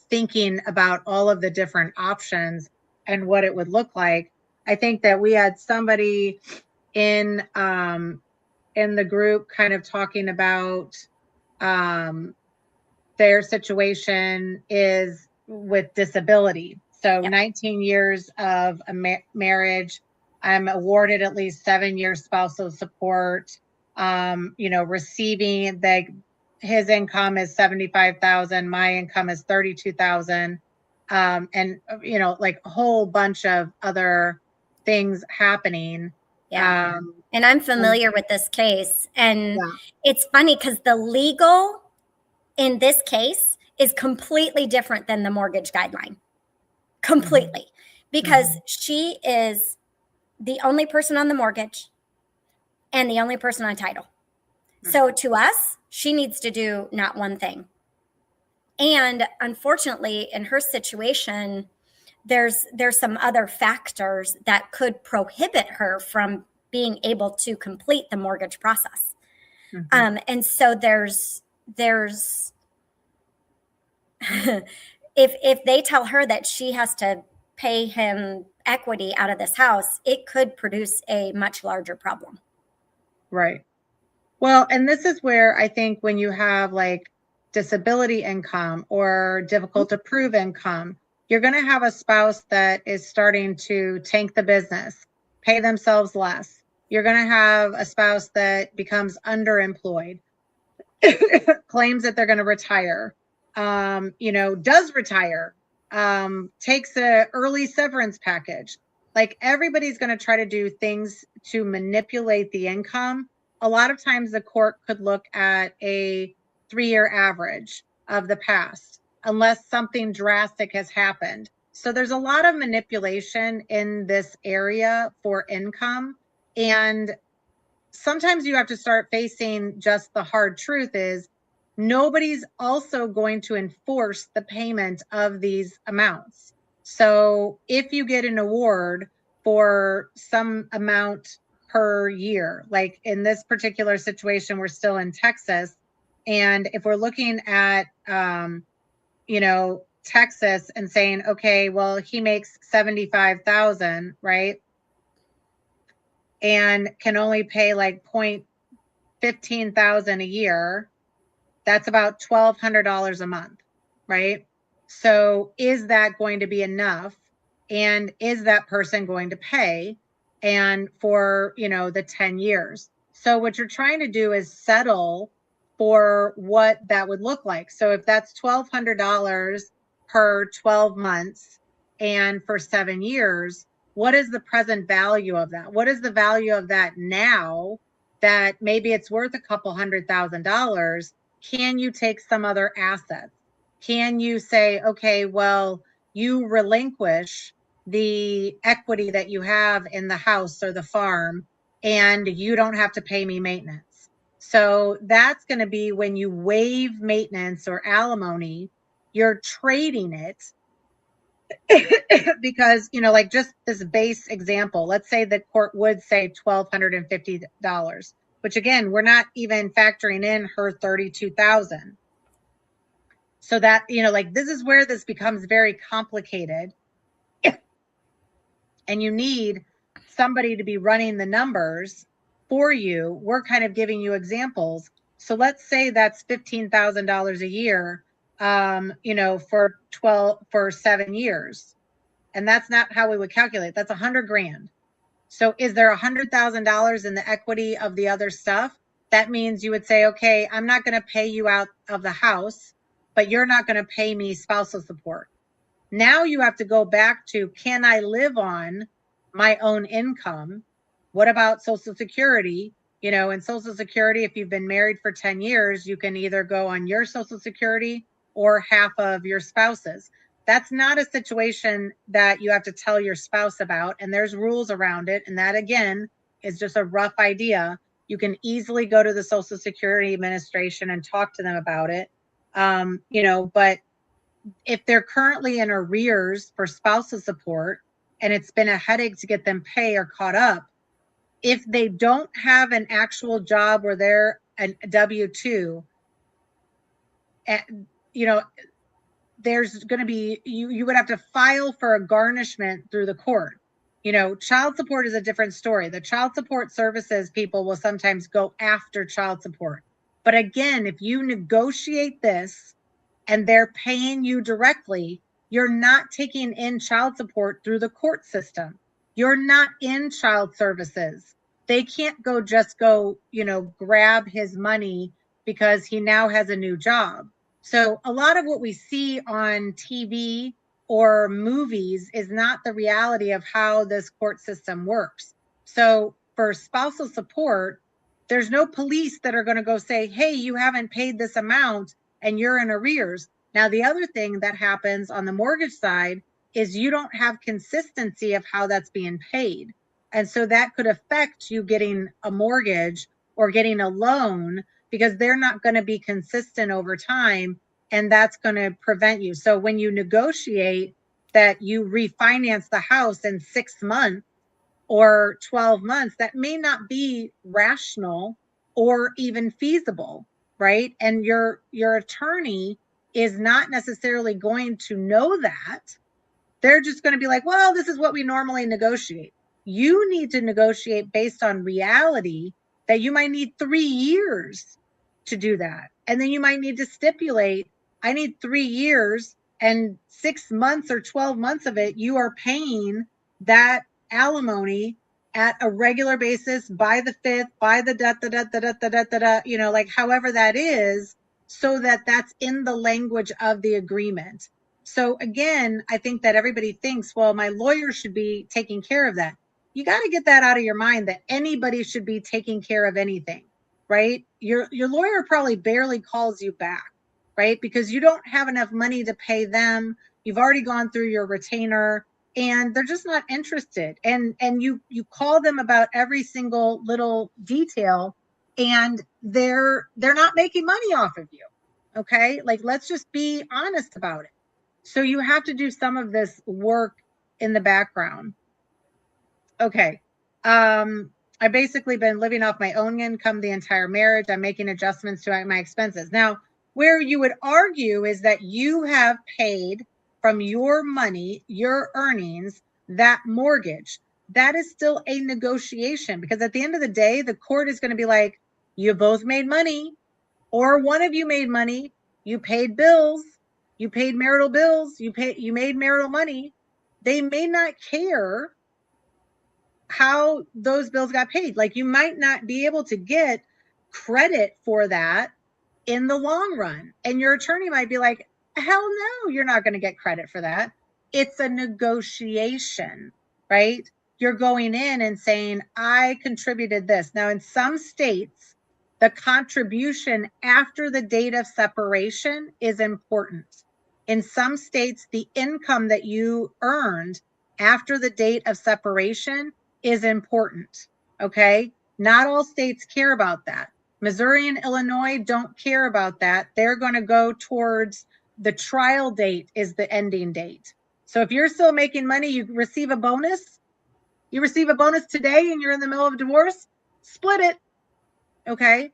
thinking about all of the different options and what it would look like. I think that we had somebody in the group kind of talking about their situation is with disability. So yep. 19 years of a marriage, I'm awarded at least 7 years spousal support, receiving his income is 75,000, my income is 32,000. And, like a whole bunch of other things happening. Yeah. And I'm familiar with this case. And it's funny because the legal in this case is completely different than the mortgage guideline. Completely. Because she is the only person on the mortgage and the only person on title. So to us, she needs to do not one thing. And unfortunately, in her situation, there's some other factors that could prohibit her from being able to complete the mortgage process. And so there's if they tell her that she has to pay him equity out of this house, it could produce a much larger problem. Right. Well, and this is where I think when you have like disability income or difficult to prove income, you're going to have a spouse that is starting to tank the business, pay themselves less. You're going to have a spouse that becomes underemployed, claims that they're going to retire, does retire, takes an early severance package. Like everybody's going to try to do things to manipulate the income. A lot of times the court could look at a 3-year average of the past, unless something drastic has happened. So there's a lot of manipulation in this area for income. And sometimes you have to start facing just the hard truth is nobody's also going to enforce the payment of these amounts. So if you get an award for some amount per year, like in this particular situation, we're still in Texas. And if we're looking at, Texas and saying, okay, well, he makes 75,000, right? And can only pay like 15,000 a year, that's about $1,200 a month, right? So is that going to be enough? And is that person going to pay? And for, the 10 years. So what you're trying to do is settle for what that would look like. So if that's $1,200 per 12 months and for 7 years, what is the present value of that? What is the value of that now that maybe it's worth a couple $100,000? Can you take some other assets? Can you say, okay, well, you relinquish the equity that you have in the house or the farm, and you don't have to pay me maintenance. So that's going to be when you waive maintenance or alimony, you're trading it because, like just this base example, let's say the court would say $1,250, which again, we're not even factoring in her 32,000. So that, this is where this becomes very complicated. And you need somebody to be running the numbers for you. We're kind of giving you examples. So let's say that's $15,000 a year, for 7 years. And that's not how we would calculate. That's $100,000. So is there $100,000 in the equity of the other stuff? That means you would say, okay, I'm not going to pay you out of the house, but you're not going to pay me spousal support. Now you have to go back to, can I live on my own income? What about Social Security? In Social Security, if you've been married for 10 years, you can either go on your Social Security or half of your spouse's. That's not a situation that you have to tell your spouse about, and there's rules around it. And that, again, is just a rough idea. You can easily go to the Social Security Administration and talk to them about it. But if they're currently in arrears for spousal support and it's been a headache to get them pay or caught up, if they don't have an actual job where they're a W-2, there's going to be, you would have to file for a garnishment through the court. Child support is a different story. The child support services people will sometimes go after child support. But again, if you negotiate this and they're paying you directly, you're not taking in child support through the court system. You're not in child services. They can't just go, grab his money because he now has a new job. So a lot of what we see on TV or movies is not the reality of how this court system works. So for spousal support, there's no police that are going to go say, hey, you haven't paid this amount and you're in arrears. Now, the other thing that happens on the mortgage side is you don't have consistency of how that's being paid. And so that could affect you getting a mortgage or getting a loan because they're not going to be consistent over time, and that's going to prevent you. So when you negotiate that you refinance the house in 6 months or 12 months, that may not be rational or even feasible, right? And your attorney is not necessarily going to know that. They're just going to be like, well, this is what we normally negotiate. You need to negotiate based on reality that you might need 3 years to do that. And then you might need to stipulate, I need 3 years and 6 months or 12 months of it, you are paying that alimony at a regular basis by the 5th, by the like however that is, so that that's in the language of the agreement. So again, I think that everybody thinks, well, my lawyer should be taking care of that. You got to get that out of your mind that anybody should be taking care of anything, right? Your lawyer probably barely calls you back, right? Because you don't have enough money to pay them. you've already gone through your retainer, and they're just not interested. And you call them about every single little detail, and they're not making money off of you. Okay? Like, let's just be honest about it. So you have to do some of this work in the background. Okay. I've basically been living off my own income the entire marriage. I'm making adjustments to my expenses. Now, where you would argue is that you have paid from your money, your earnings, that mortgage. That is still a negotiation, because at the end of the day, the court is going to be like, you both made money, or one of you made money, you paid bills, you paid marital bills, you made marital money. They may not care how those bills got paid. Like, you might not be able to get credit for that in the long run. And your attorney might be like, hell no, you're not going to get credit for that. It's a negotiation, right? You're going in and saying, I contributed this. Now, in some states, the contribution after the date of separation is important. In some states, the income that you earned after the date of separation is important. Okay. Not all states care about that. Missouri and Illinois don't care about that. They're going to go towards the trial date is the ending date. So if you're still making money, you receive a bonus. You receive a bonus today and you're in the middle of divorce, split it. Okay.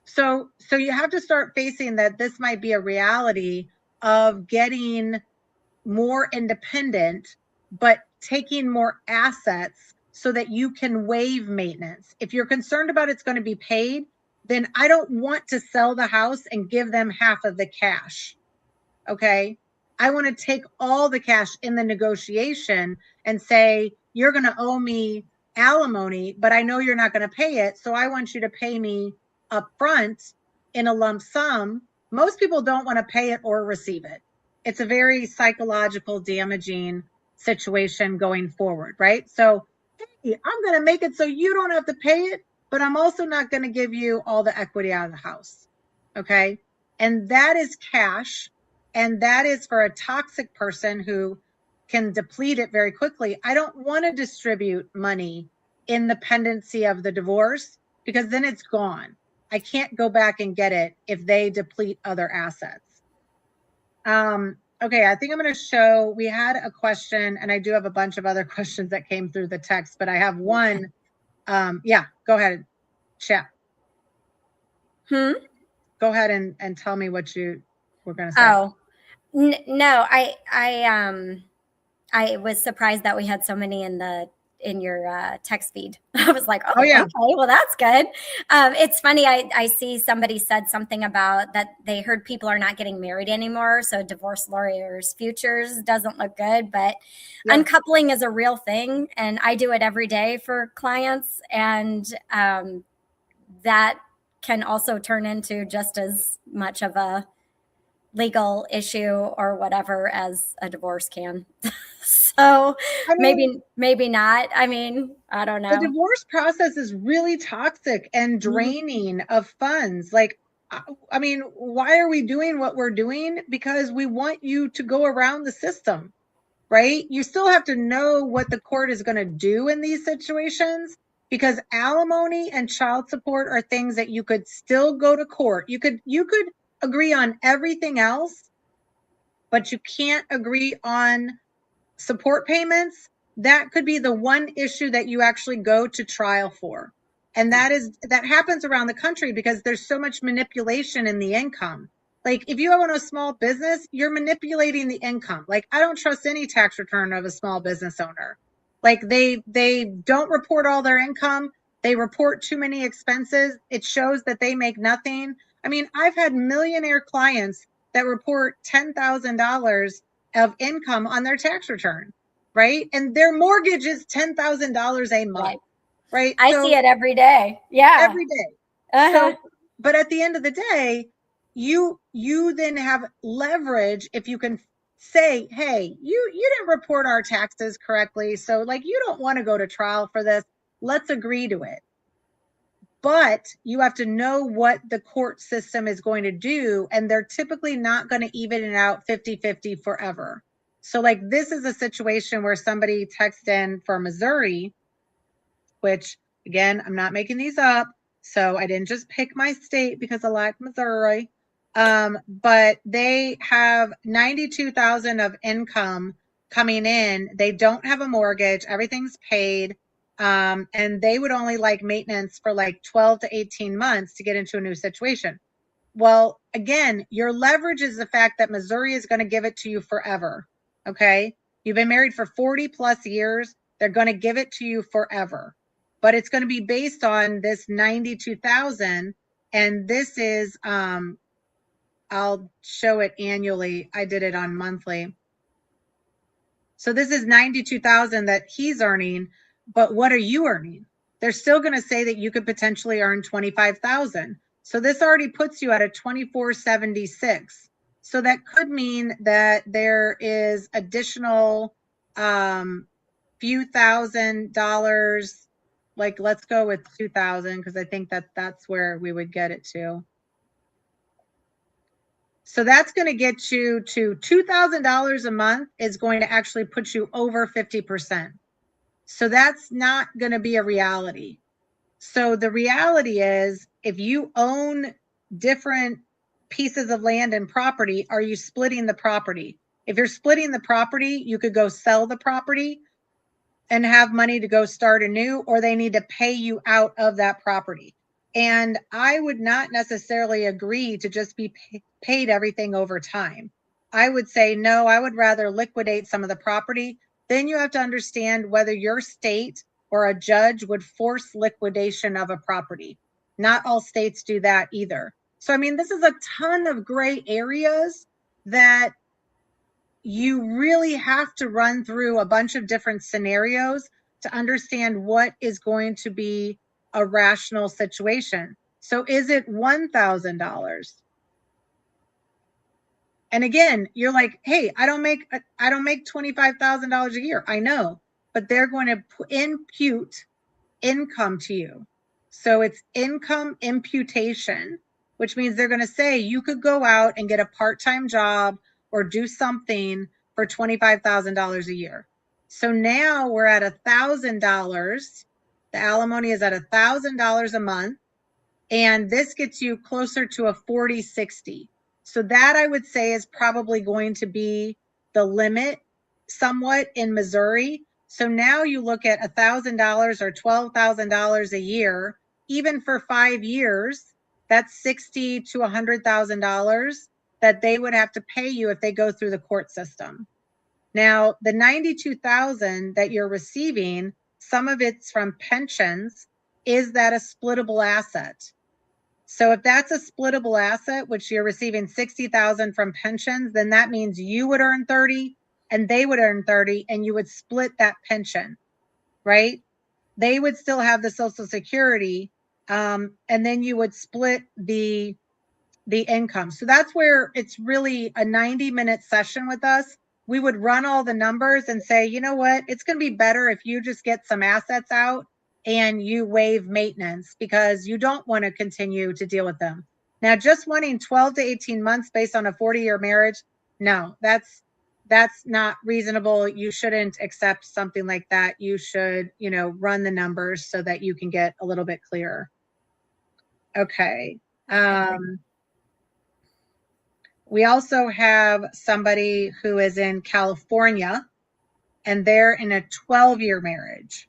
So you have to start facing that this might be a reality of getting more independent, but taking more assets so that you can waive maintenance. If you're concerned about it's going to be paid, then I don't want to sell the house and give them half of the cash. Okay. I want to take all the cash in the negotiation and say, you're going to owe me alimony, but I know you're not going to pay it. So I want you to pay me up front in a lump sum. Most people don't want to pay it or receive it. It's a very psychological, damaging situation going forward, right? So, hey, I'm going to make it so you don't have to pay it, but I'm also not going to give you all the equity out of the house. Okay. And that is cash. And that is for a toxic person who can deplete it very quickly. I don't want to distribute money in the pendency of the divorce, because then it's gone. I can't go back and get it if they deplete other assets. Okay, I think I'm going to show, we had a question, and I do have a bunch of other questions that came through the text, but I have one. Yeah, go ahead, chat. Go ahead and tell me what you were going to say. Oh, no, I was surprised that we had so many in your text feed. I was like, oh yeah, okay, well, that's good. It's funny. I see somebody said something about that they heard people are not getting married anymore, so divorce lawyers' futures doesn't look good. But uncoupling is a real thing, and I do it every day for clients, and that can also turn into just as much of a legal issue or whatever as a divorce can. So I mean, maybe not. I mean, I don't know. The divorce process is really toxic and draining of funds. Like, I mean, why are we doing what we're doing? Because we want you to go around the system, right? You still have to know what the court is going to do in these situations, because alimony and child support are things that you could still go to court. You could agree on everything else, but you can't agree on support payments. That could be the one issue that you actually go to trial for. And that happens around the country because there's so much manipulation in the income. Like, if you own a small business, you're manipulating the income. Like, I don't trust any tax return of a small business owner. Like, they don't report all their income. They report too many expenses. It shows that they make nothing. I mean, I've had millionaire clients that report $10,000 of income on their tax return, right? And their mortgage is $10,000 a month, right? I see it every day. Yeah. Every day. So, but at the end of the day, you then have leverage if you can say, hey, you didn't report our taxes correctly. So, like, you don't want to go to trial for this. Let's agree to it. But you have to know what the court system is going to do, and they're typically not going to even it out 50-50 forever. So like this is a situation where somebody texted in for Missouri, which again, I'm not making these up. So I didn't just pick my state because I like Missouri. But they have 92,000 of income coming in. They don't have a mortgage. Everything's paid. And they would only like maintenance for like 12 to 18 months to get into a new situation. Well, again, your leverage is the fact that Missouri is going to give it to you forever. Okay. You've been married for 40 plus years. They're going to give it to you forever, but it's going to be based on this 92,000. And this is, I'll show it annually. I did it on monthly. So this is 92,000 that he's earning, but what are you earning? They're still going to say that you could potentially earn 25,000. So this already puts you at a 2476. So that could mean that there is additional few $1,000. Like let's go with 2,000 because I think that that's where we would get it to. So that's going to get you to $2,000 a month is going to actually put you over 50%. So that's not going to be a reality. So the reality is if you own different pieces of land and property, are you splitting the property? If you're splitting the property, you could go sell the property and have money to go start anew, or they need to pay you out of that property. And I would not necessarily agree to just be paid everything over time. I would say, no, I would rather liquidate some of the property. Then you have to understand whether your state or a judge would force liquidation of a property. Not all states do that either. So, I mean, this is a ton of gray areas that you really have to run through a bunch of different scenarios to understand what is going to be a rational situation. So is it $1,000? And again, you're like, hey, I don't make $25,000 a year. I know, but they're going to impute income to you. So it's income imputation, which means they're going to say you could go out and get a part-time job or do something for $25,000 a year. So now we're at $1,000. The alimony is at $1,000 a month. And this gets you closer to a 40/60. So that I would say is probably going to be the limit somewhat in Missouri. So now you look at $1,000 or $12,000 a year, even for 5 years, that's $60,000 to $100,000 that they would have to pay you if they go through the court system. Now, the 92,000 that you're receiving, some of it's from pensions. Is that a splittable asset? So if that's a splittable asset, which you're receiving 60,000 from pensions, then that means you would earn 30 and they would earn 30 and you would split that pension, right? They would still have the Social Security, and then you would split the income. So that's where it's really a 90-minute session with us. We would run all the numbers and say, you know what, it's going to be better if you just get some assets out and you waive maintenance because you don't want to continue to deal with them. Now, just wanting 12 to 18 months based on a 40-year marriage, no, that's not reasonable. You shouldn't accept something like that. You should, run the numbers so that you can get a little bit clearer. Okay. We also have somebody who is in California and they're in a 12-year marriage.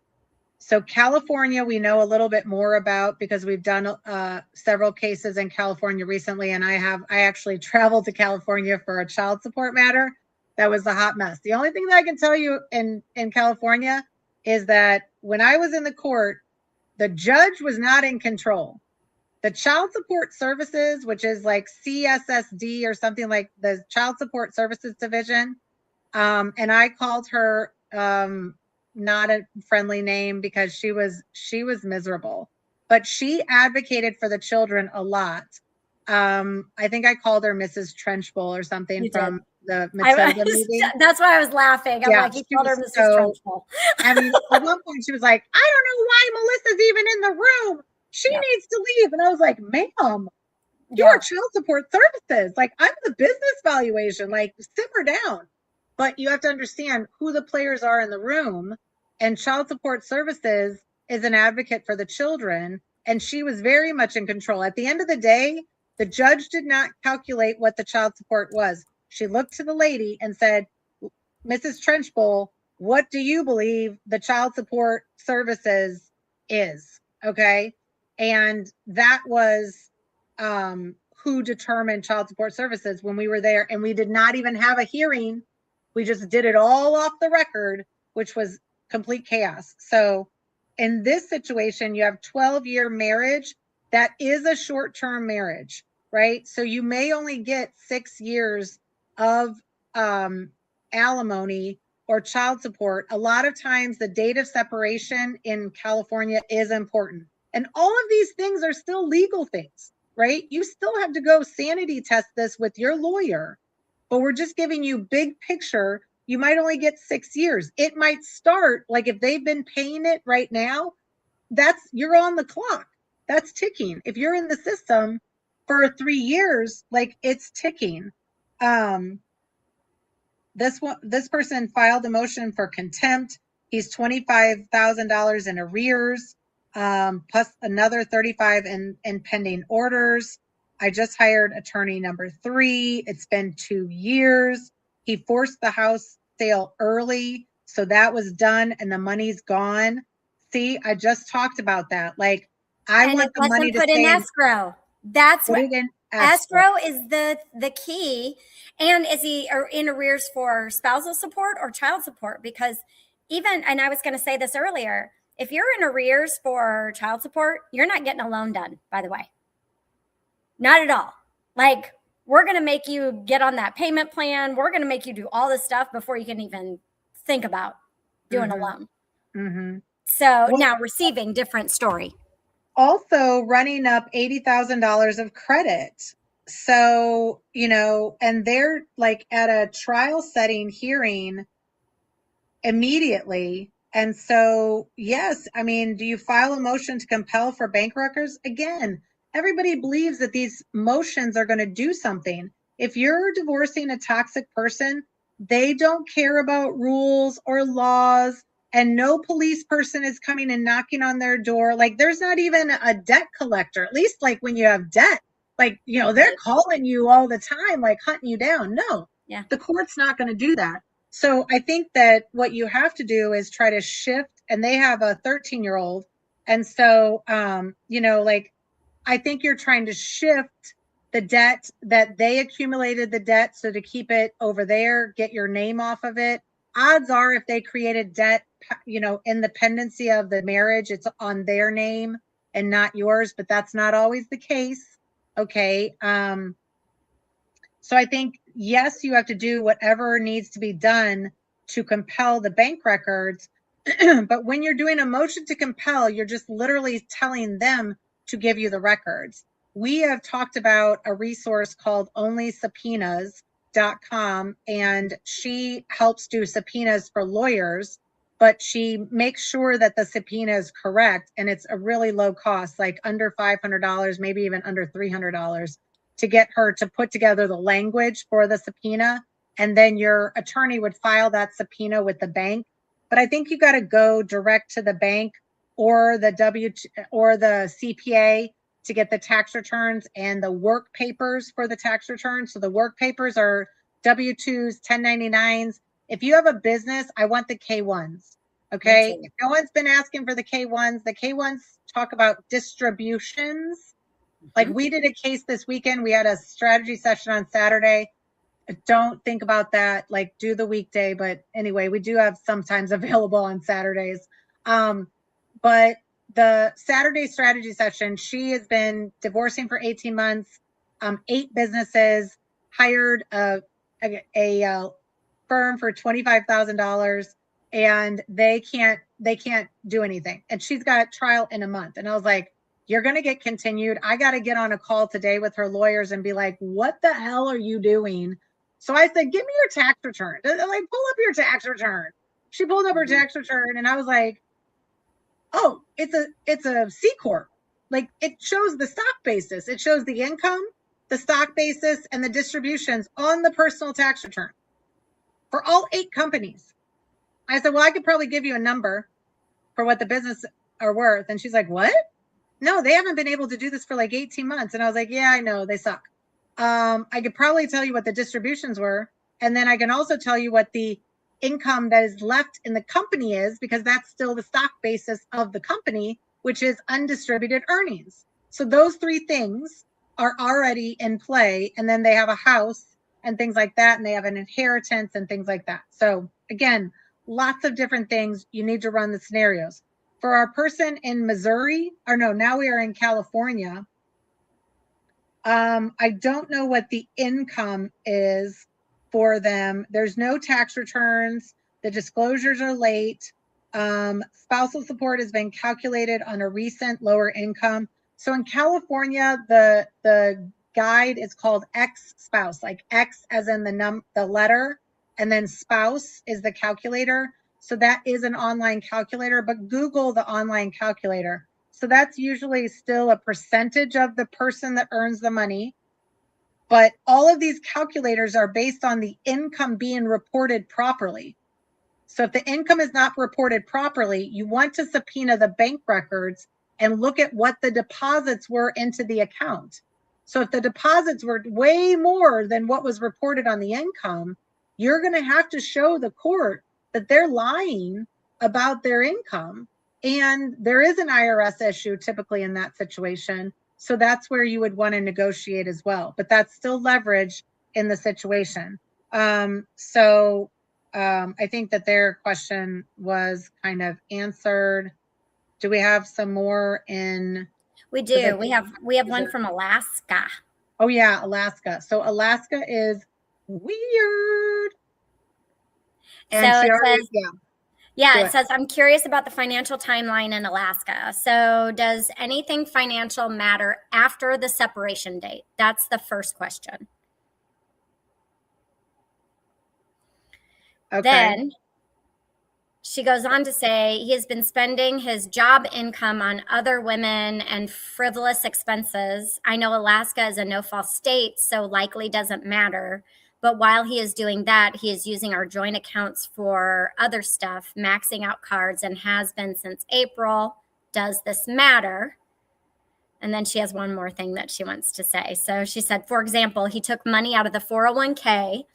So California, we know a little bit more about because we've done several cases in California recently. And I actually traveled to California for a child support matter. That was a hot mess. The only thing that I can tell you in California is that when I was in the court, the judge was not in control. The Child Support Services, which is like CSSD or something like the Child Support Services Division. And I called her not a friendly name because she was miserable, but she advocated for the children a lot. I think I called her Mrs. Trenchbull or something from the Matilda movie. That's why I was laughing. I'm like, you called her Mrs. Trenchbull. I mean, at one point she was like, I don't know why Melissa's even in the room. She needs to leave. And I was like, ma'am, you're Child Support Services. Like, I'm the business valuation. Like, simmer down. but you have to understand who the players are in the room. And child support services is an advocate for the children. And she was very much in control. At the end of the day, the judge did not calculate what the child support was. She looked to the lady and said, Mrs. Trenchbull, what do you believe the child support services is? Okay. And that was who determined child support services when we were there. And we did not even have a hearing. We just did it all off the record, which was complete chaos. So in this situation, you have 12-year marriage. That is a short-term marriage, right? So you may only get 6 years of alimony or child support. A lot of times the date of separation in California is important. And all of these things are still legal things, right? You still have to go sanity test this with your lawyer, but we're just giving you big picture. You might only get 6 years. It might start, like if they've been paying it right now, you're on the clock. That's ticking. If you're in the system for 3 years, like it's ticking. This person filed a motion for contempt. He's $25,000 in arrears, plus another 35 in pending orders. I just hired attorney number 3. It's been 2 years. He forced the house sale early, so that was done and the money's gone. See, I just talked about that. Like, I want the money to put in stay escrow. That's put what it in escrow is the key. And is he in arrears for spousal support or child support? Because even, and I was going to say this earlier, if you're in arrears for child support, you're not getting a loan done, by the way. Not at all. Like, we're going to make you get on that payment plan. We're going to make you do all this stuff before you can even think about doing a loan. Mm-hmm. So now receiving, different story. Also running up $80,000 of credit. So, and they're like at a trial setting hearing immediately. And so, yes, I mean, do you file a motion to compel for bank records? Again, everybody believes that these motions are going to do something. If you're divorcing a toxic person, they don't care about rules or laws, and no police person is coming and knocking on their door. Like, there's not even a debt collector, at least like when you have debt, like, they're calling you all the time, like hunting you down. No, the court's not going to do that. So I think that what you have to do is try to shift, and they have a 13-year-old. And so, like, I think you're trying to shift the debt that they accumulated the debt. So to keep it over there, get your name off of it. Odds are if they created debt, in the pendency of the marriage, it's on their name and not yours, but that's not always the case. Okay. So I think, yes, you have to do whatever needs to be done to compel the bank records. But when you're doing a motion to compel, you're just literally telling them to give you the records. We have talked about a resource called onlysubpoenas.com, and she helps do subpoenas for lawyers, but she makes sure that the subpoena is correct, and it's a really low cost, like under $500, maybe even under $300, to get her to put together the language for the subpoena. And then your attorney would file that subpoena with the bank. But I think you got to go direct to the bank or the CPA to get the tax returns and the work papers for the tax returns. So the work papers are W-2s, 1099s. If you have a business, I want the K-1s. Okay. If no one's been asking for the K-1s talk about distributions. Like, we did a case this weekend. We had a strategy session on Saturday. Don't think about that. Like, do the weekday. But anyway, we do have sometimes available on Saturdays. But the Saturday strategy session, she has been divorcing for 18 months, 8 businesses, hired a firm for $25,000, and they can't do anything. And she's got trial in a month. And I was like, you're going to get continued. I got to get on a call today with her lawyers and be like, what the hell are you doing? So I said, give me your tax return. Like, pull up your tax return. She pulled up her tax return, and I was like, oh, it's a C Corp. Like, it shows the stock basis. It shows the income, the stock basis, and the distributions on the personal tax return. for all 8 companies. I said, well, I could probably give you a number for what the business are worth. And she's like, what? No, they haven't been able to do this for like 18 months. And I was like, yeah, I know, they suck. I could probably tell you what the distributions were. And then I can also tell you what the income that is left in the company is, because that's still the stock basis of the company, which is undistributed earnings. So those 3 things are already in play. And then they have a house and things like that. And they have an inheritance and things like that. So again, lots of different things. You need to run the scenarios. For our person in Missouri, or no, now we are in California. I don't know what the income is for them. There's no tax returns. The disclosures are late. Spousal support has been calculated on a recent lower income. So in California, the guide is called X spouse, like X as in the letter, and then spouse is the calculator. So that is an online calculator, but Google the online calculator. So that's usually still a percentage of the person that earns the money. But all of these calculators are based on the income being reported properly. So if the income is not reported properly, you want to subpoena the bank records and look at what the deposits were into the account. So if the deposits were way more than what was reported on the income, you're going to have to show the court that they're lying about their income. And there is an IRS issue typically in that situation. So that's where you would want to negotiate as well. But that's still leverage in the situation. I think that their question was kind of answered. Do we have some more in? We do. We have one from Alaska. Oh yeah, Alaska. So Alaska is weird. And so she it already, says, yeah. It says, I'm curious about the financial timeline in Alaska. So does anything financial matter after the separation date? That's the first question. Okay. Then she goes on to say he has been spending his job income on other women and frivolous expenses. I know Alaska is a no-fault state, so likely doesn't matter. But while he is doing that, he is using our joint accounts for other stuff, maxing out cards, and has been since April. Does this matter? And then she has one more thing that she wants to say. So she said, for example, he took money out of the 401k,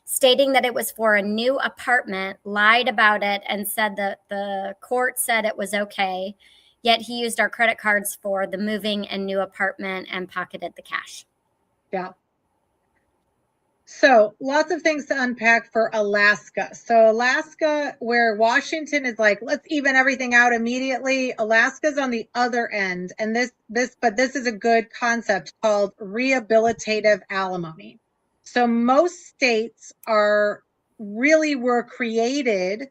stating that it was for a new apartment, lied about it, and said that the court said it was okay. Yet he used our credit cards for the moving and new apartment and pocketed the cash. Yeah. So lots of things to unpack for Alaska. So Alaska, where Washington is like, let's even everything out immediately. Alaska's on the other end. And this is a good concept called rehabilitative alimony. So most states were created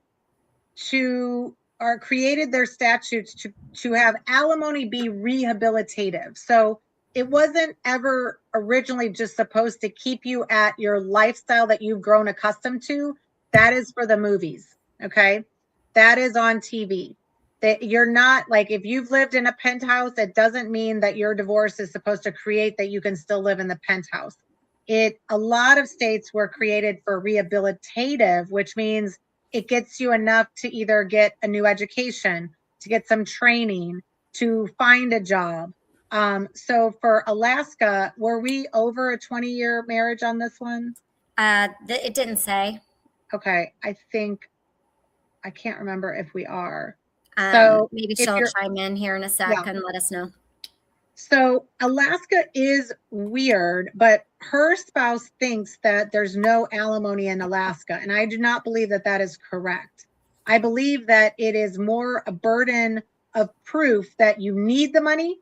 their statutes to have alimony be rehabilitative. So it wasn't ever originally just supposed to keep you at your lifestyle that you've grown accustomed to. That is for the movies. Okay. That is on TV. That you're not like, if you've lived in a penthouse, it doesn't mean that your divorce is supposed to create that you can still live in the penthouse. A lot of states were created for rehabilitative, which means it gets you enough to either get a new education, to get some training, to find a job. So for Alaska, were we over a 20-year marriage on this one? It didn't say. Okay. I can't remember if we are. So maybe she'll chime in here in a sec and let us know. So Alaska is weird, but her spouse thinks that there's no alimony in Alaska. And I do not believe that that is correct. I believe that it is more a burden of proof that you need the money,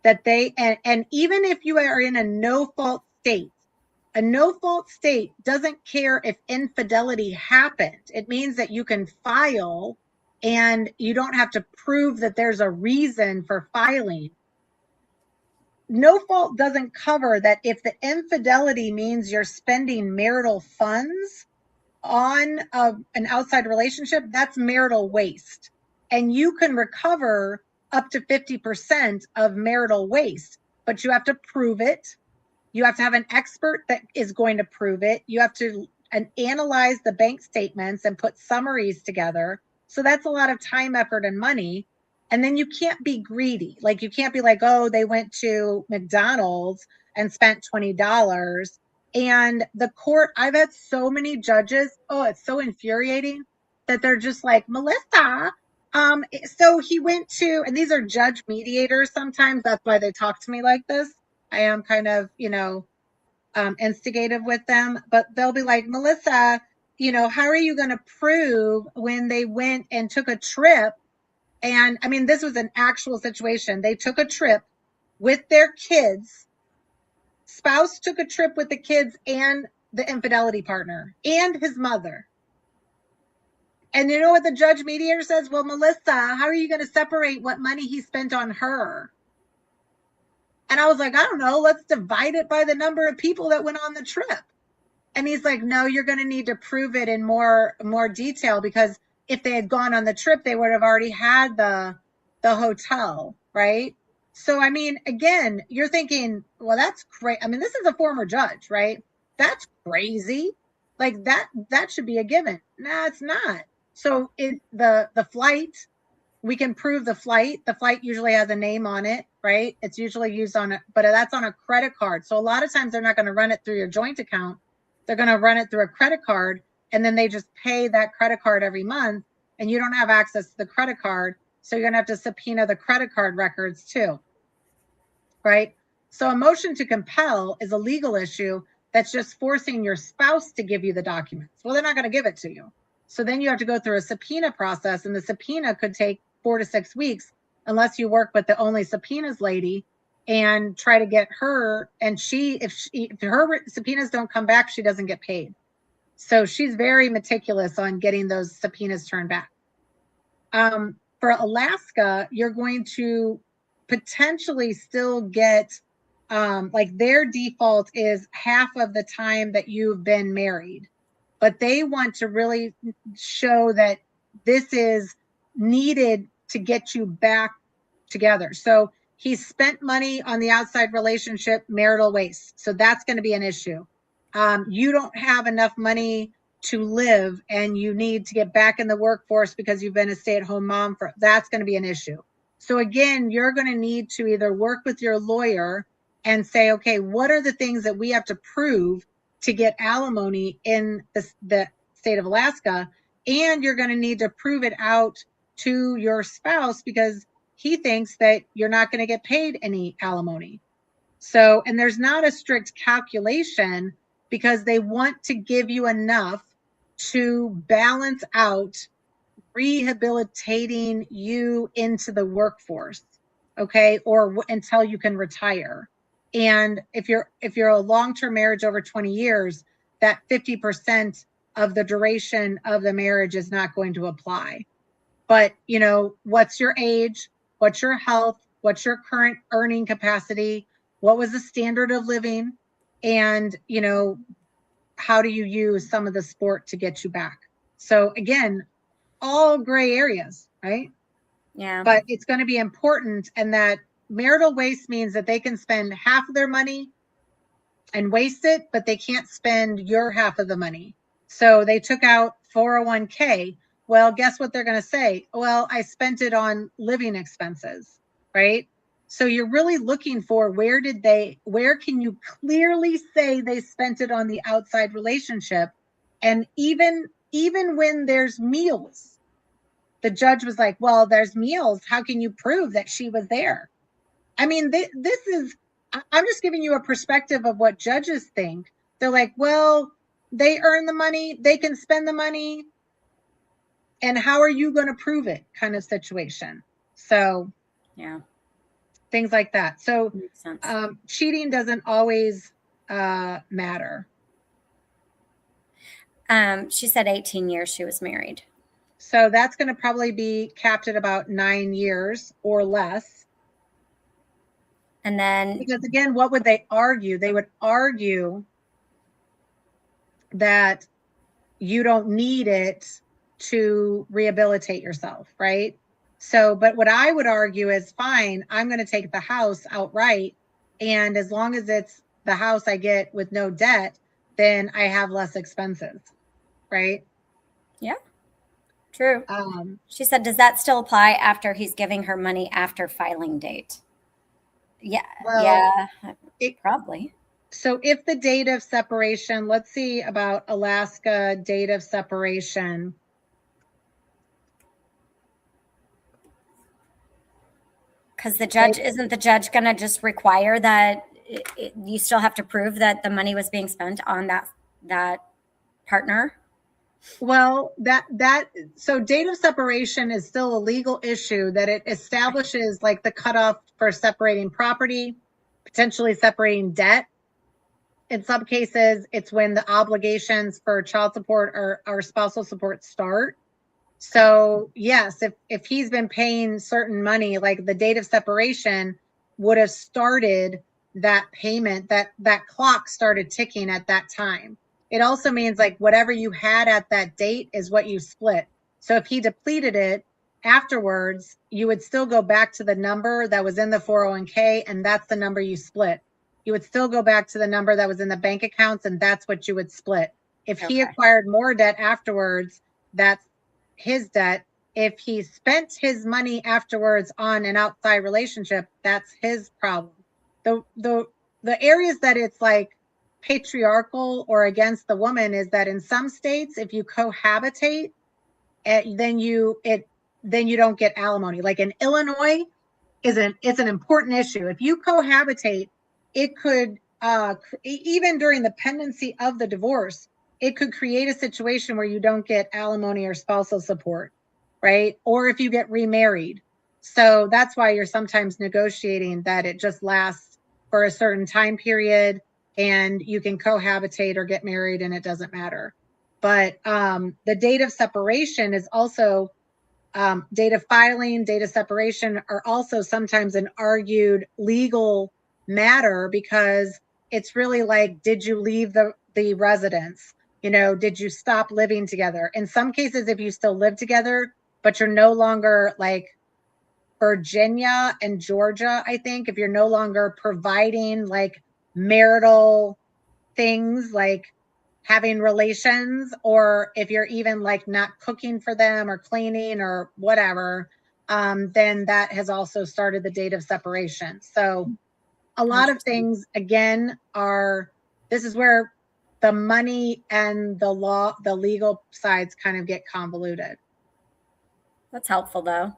that and even if you are in a no-fault state doesn't care if infidelity happened. It means that you can file and you don't have to prove that there's a reason for filing. No fault doesn't cover that if the infidelity means you're spending marital funds on an outside relationship, that's marital waste. And you can recover up to 50% of marital waste, but you have to prove it. You have to have an expert that is going to prove it. You have to and analyze the bank statements and put summaries together. So that's a lot of time, effort, and money. And then you can't be greedy. Like, you can't be like, oh, they went to McDonald's and spent $20. And the court, I've had so many judges, oh, it's so infuriating that they're just like, Melissa, so he went to, and these are judge mediators sometimes. That's why they talk to me like this. I am kind of, instigative with them, but they'll be like, Melissa, how are you going to prove when they went and took a trip? And I mean, this was an actual situation. They took a trip with their kids. Spouse took a trip with the kids and the infidelity partner and his mother. And you know what the judge mediator says? Well, Melissa, how are you going to separate what money he spent on her? And I was like, I don't know, let's divide it by the number of people that went on the trip. And he's like, no, you're going to need to prove it in more detail, because if they had gone on the trip, they would have already had the hotel, right? So, I mean, again, you're thinking, well, that's great. I mean, this is a former judge, right? That's crazy. Like, that should be a given. Nah, it's not. So the flight, we can prove the flight. The flight usually has a name on it, right? It's usually used on it, but that's on a credit card. So a lot of times they're not going to run it through your joint account. They're going to run it through a credit card, and then they just pay that credit card every month, and you don't have access to the credit card. So you're going to have to subpoena the credit card records too, right? So a motion to compel is a legal issue that's just forcing your spouse to give you the documents. Well, they're not going to give it to you. So then you have to go through a subpoena process, and the subpoena could take 4 to 6 weeks unless you work with the only subpoenas lady and try to get her. And if her subpoenas don't come back, she doesn't get paid. So she's very meticulous on getting those subpoenas turned back. For Alaska, you're going to potentially still get, like, their default is half of the time that you've been married, but they want to really show that this is needed to get you back together. So he spent money on the outside relationship, marital waste. So that's going to be an issue. You don't have enough money to live, and you need to get back in the workforce because you've been a stay-at-home mom. That's going to be an issue. So again, you're going to need to either work with your lawyer and say, okay, what are the things that we have to prove to get alimony in the state of Alaska? And you're going to need to prove it out to your spouse, because he thinks that you're not going to get paid any alimony. So, and there's not a strict calculation, because they want to give you enough to balance out rehabilitating you into the workforce, okay, or until you can retire. And if you're a long-term marriage over 20 years, that 50% of the duration of the marriage is not going to apply. But, what's your age? What's your health? What's your current earning capacity? What was the standard of living? And, how do you use some of the sport to get you back? So again, all gray areas, right? Yeah. But it's going to be important. And that marital waste means that they can spend half of their money and waste it, but they can't spend your half of the money. So they took out 401k. Well, guess what they're going to say? Well, I spent it on living expenses, right? So you're really looking for where can you clearly say they spent it on the outside relationship? And even when there's meals, the judge was like, well, there's meals. How can you prove that she was there? I mean, I'm just giving you a perspective of what judges think. They're like, well, they earn the money, they can spend the money, and how are you going to prove it, kind of situation. So yeah, things like that. So makes sense. Cheating doesn't always matter. She said 18 years she was married. So that's going to probably be capped at about 9 years or less. And then, because again, what would they argue? They would argue that you don't need it to rehabilitate yourself, right? So, but what I would argue is, fine, I'm going to take the house outright, and as long as it's the house I get with no debt, then I have less expenses, right? Yeah, true. Um, She said, does that still apply after he's giving her money after filing date? Yeah, well, yeah, it, probably. so if the date of separation, let's see about Alaska date of separation. Because the judge, isn't the judge going to just require that you still have to prove that the money was being spent on that partner? Well, so date of separation is still a legal issue that it establishes like the cutoff for separating property, potentially separating debt. In some cases, it's when the obligations for child support or spousal support start. So yes, if he's been paying certain money, like the date of separation would have started that payment, that clock started ticking at that time. It also means like whatever you had at that date is what you split. So if he depleted it afterwards, you would still go back to the number that was in the 401k, and that's the number you split. You would still go back to the number that was in the bank accounts, and that's what you would split. If he Okay. acquired more debt afterwards, that's his debt. If he spent his money afterwards on an outside relationship, that's his problem. The areas that it's like patriarchal or against the woman is that in some states, if you cohabitate, then you don't get alimony. Like in Illinois, it's an important issue. If you cohabitate, it could even during the pendency of the divorce, it could create a situation where you don't get alimony or spousal support, right? Or if you get remarried. So that's why you're sometimes negotiating that it just lasts for a certain time period and you can cohabitate or get married and it doesn't matter. But the date of separation is also data filing, data separation are also sometimes an argued legal matter because it's really like, did you leave the residence? Did you stop living together? In some cases, if you still live together, but you're no longer like Virginia and Georgia, I think, if you're no longer providing like marital things like having relations, or if you're even like not cooking for them or cleaning or whatever, then that has also started the date of separation. So a lot of things again this is where the money and the legal sides kind of get convoluted. That's helpful, though.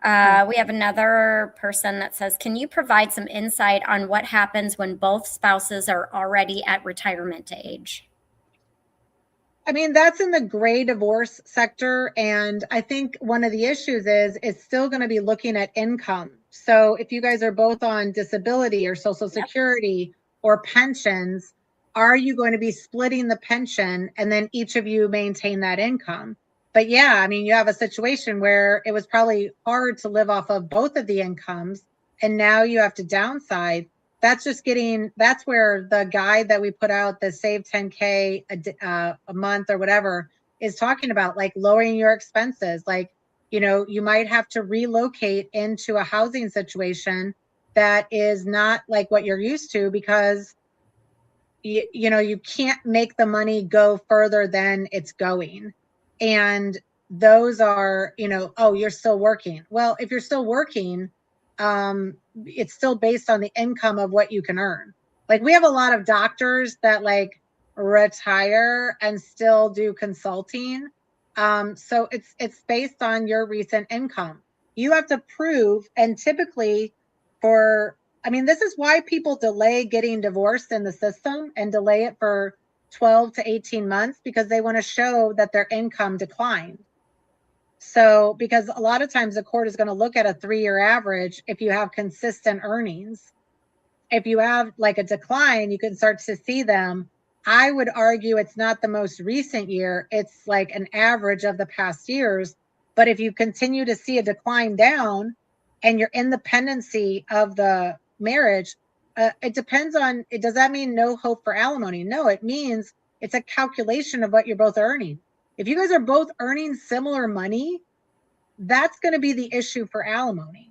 We have another person that says, can you provide some insight on what happens when both spouses are already at retirement age? I mean, that's in the gray divorce sector. And I think one of the issues is it's still going to be looking at income. So if you guys are both on disability or Social Security or pensions, are you going to be splitting the pension and then each of you maintain that income? But yeah, I mean, you have a situation where it was probably hard to live off of both of the incomes, and now you have to downside. That's where the guide that we put out, the save 10K a month or whatever, is talking about like lowering your expenses. Like, you might have to relocate into a housing situation that is not like what you're used to because you can't make the money go further than it's going. And those are, oh, you're still working. Well, if you're still working, it's still based on the income of what you can earn. Like we have a lot of doctors that like retire and still do consulting. So it's based on your recent income. You have to prove, and typically this is why people delay getting divorced in the system and delay it for 12 to 18 months because they want to show that their income declined. So, because a lot of times the court is going to look at a 3-year average if you have consistent earnings. If you have like a decline, you can start to see them. I would argue it's not the most recent year, it's like an average of the past years. But if you continue to see a decline down and you're in the pendency of the marriage, it depends on it. Does that mean no hope for alimony? No, it means it's a calculation of what you're both earning. If you guys are both earning similar money, that's going to be the issue for alimony.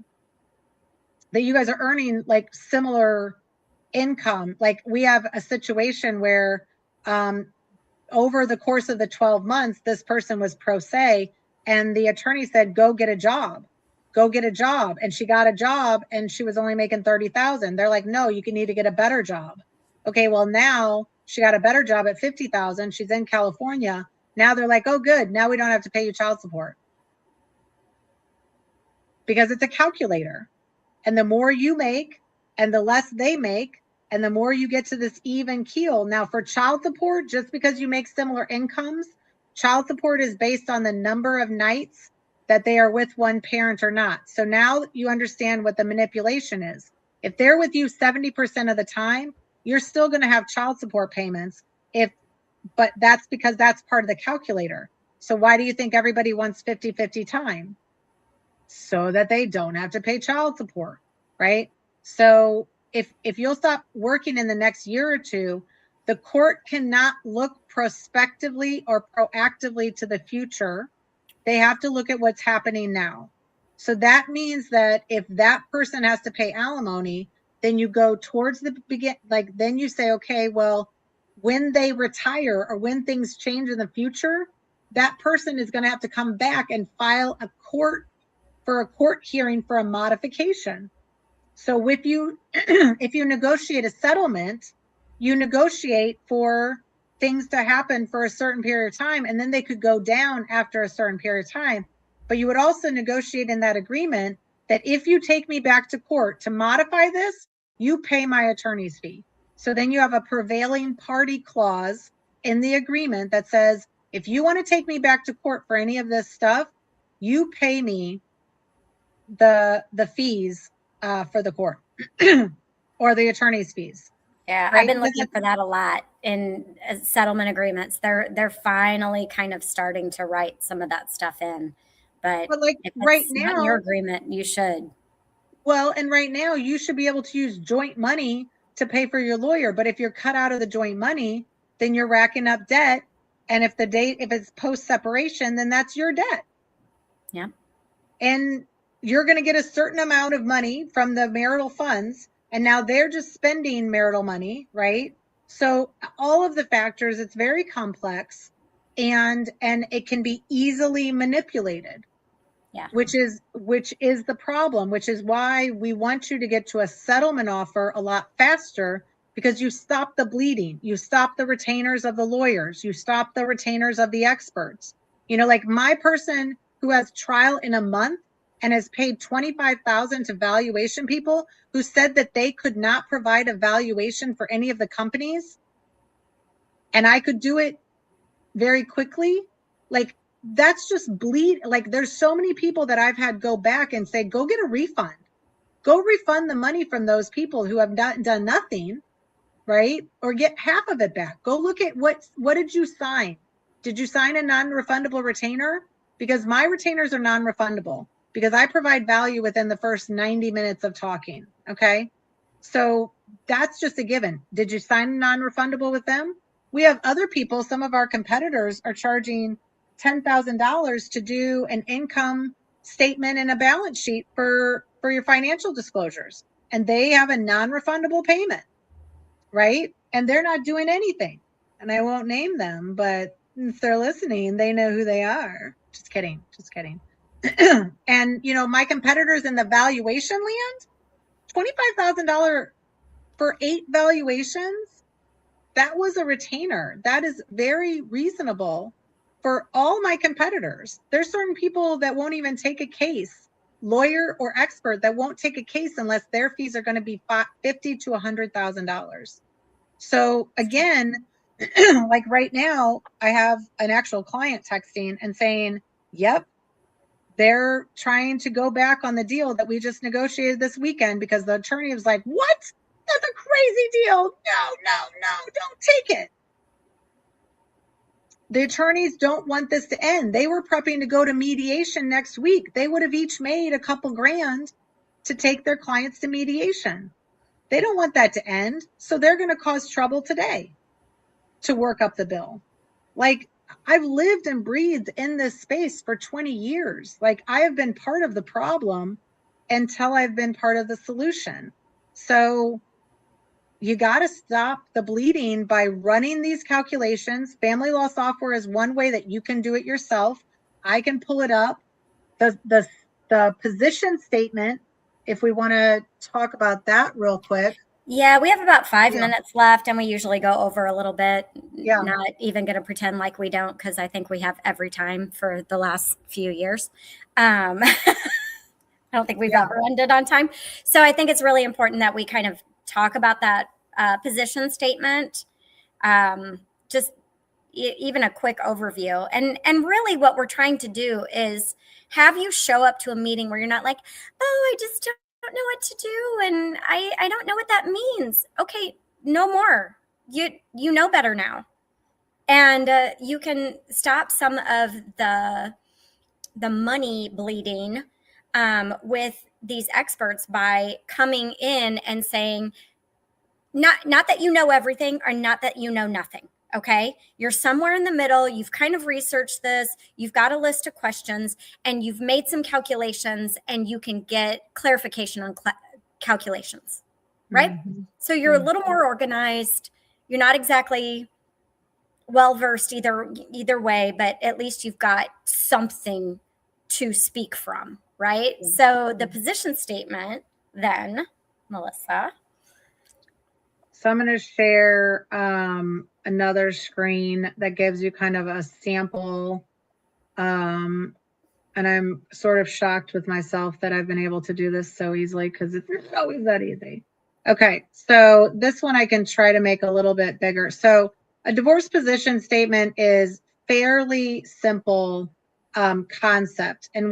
That you guys are earning like similar income. Like we have a situation where over the course of the 12 months, this person was pro se, and the attorney said, go get a job. Go get a job. And she got a job and she was only making 30,000. They're like, no, you need to get a better job. Okay, well, now she got a better job at 50,000. She's in California. Now they're like, oh, good. Now we don't have to pay you child support. Because it's a calculator. And the more you make and the less they make, and the more you get to this even keel. Now, for child support, just because you make similar incomes, child support is based on the number of nights that they are with one parent or not. So now you understand what the manipulation is. If they're with you 70% of the time, you're still going to have child support payments. But that's because that's part of the calculator. So why do you think everybody wants 50-50 time? So that they don't have to pay child support, right? So if you'll stop working in the next year or two, the court cannot look prospectively or proactively to the future. They have to look at what's happening now. So that means that if that person has to pay alimony, then you go towards the begin, like then you say, okay, well, when they retire or when things change in the future, that person is going to have to come back and file a court hearing for a modification. So if you if you negotiate a settlement, you negotiate for things to happen for a certain period of time, and then they could go down after a certain period of time. But you would also negotiate in that agreement that if you take me back to court to modify this, you pay my attorney's fee. So then you have a prevailing party clause in the agreement that says, if you want to take me back to court for any of this stuff, you pay me the fees for the court or the attorney's fees. Yeah, right? I've been looking for that a lot in settlement agreements. They're finally kind of starting to write some of that stuff in. But like if right it's now, not in your agreement, you should. Well, and right now you should be able to use joint money to pay for your lawyer. But if you're cut out of the joint money, then you're racking up debt. And if it's post separation, then that's your debt. Yeah. And you're going to get a certain amount of money from the marital funds. And now they're just spending marital money, right? So all of the factors, it's very complex and it can be easily manipulated. Yeah. Which is the problem, which is why we want you to get to a settlement offer a lot faster, because you stop the bleeding. You stop the retainers of the lawyers. You stop the retainers of the experts. Like my person who has trial in a month and has paid $25,000 to valuation people who said that they could not provide a valuation for any of the companies, and I could do it very quickly. Like, that's just like there's so many people that I've had go back and say, go get a refund. Go refund the money from those people who have not done nothing, right? Or get half of it back. Go look at what did you sign? Did you sign a non-refundable retainer? Because my retainers are non-refundable because I provide value within the first 90 minutes of talking, okay? So that's just a given. Did you sign a non-refundable with them? We have other people, some of our competitors are charging $10,000 to do an income statement and a balance sheet for your financial disclosures. And they have a non-refundable payment, right? And they're not doing anything. And I won't name them, but if they're listening, they know who they are. Just kidding. And, my competitors in the valuation land, $25,000 for 8 valuations, that was a retainer. That is very reasonable for all my competitors. There's certain people that won't even take a case, lawyer or expert, that won't take a case unless their fees are going to be $50,000 to $100,000. So again, like right now, I have an actual client texting and saying, yep, they're trying to go back on the deal that we just negotiated this weekend because the attorney was like, what? That's a crazy deal. No, don't take it. The attorneys don't want this to end. They were prepping to go to mediation next week. They would have each made a couple grand to take their clients to mediation. They don't want that to end. So they're going to cause trouble today to work up the bill. Like, I've lived and breathed in this space for 20 years. Like, I have been part of the problem until I've been part of the solution. So you got to stop the bleeding by running these calculations. Family law software is one way that you can do it yourself. I can pull it up. The position statement, if we want to talk about that real quick. Yeah, we have about 5 Yeah. minutes left, and we usually go over a little bit. Yeah. Not even going to pretend like we don't, because I think we have every time for the last few years. I don't think we've Yeah. ever ended on time. So I think it's really important that we kind of talk about that position statement. Just even a quick overview, and really what we're trying to do is have you show up to a meeting where you're not like, oh, I just don't know what to do, and I don't know what that means. Okay, no more. You know better now, and you can stop some of the money bleeding with these experts by coming in and saying, not that you know everything, or not that you know nothing. Okay, you're somewhere in the middle. You've kind of researched this, you've got a list of questions, and you've made some calculations, and you can get clarification on calculations, right? Mm-hmm. So you're a little more organized. You're not exactly well versed either way, but at least you've got something to speak from, right? So the position statement then, Melissa. So I'm going to share another screen that gives you kind of a sample. And I'm sort of shocked with myself that I've been able to do this so easily, because it's not always that easy. Okay, so this one I can try to make a little bit bigger. So a divorce position statement is fairly simple concept. And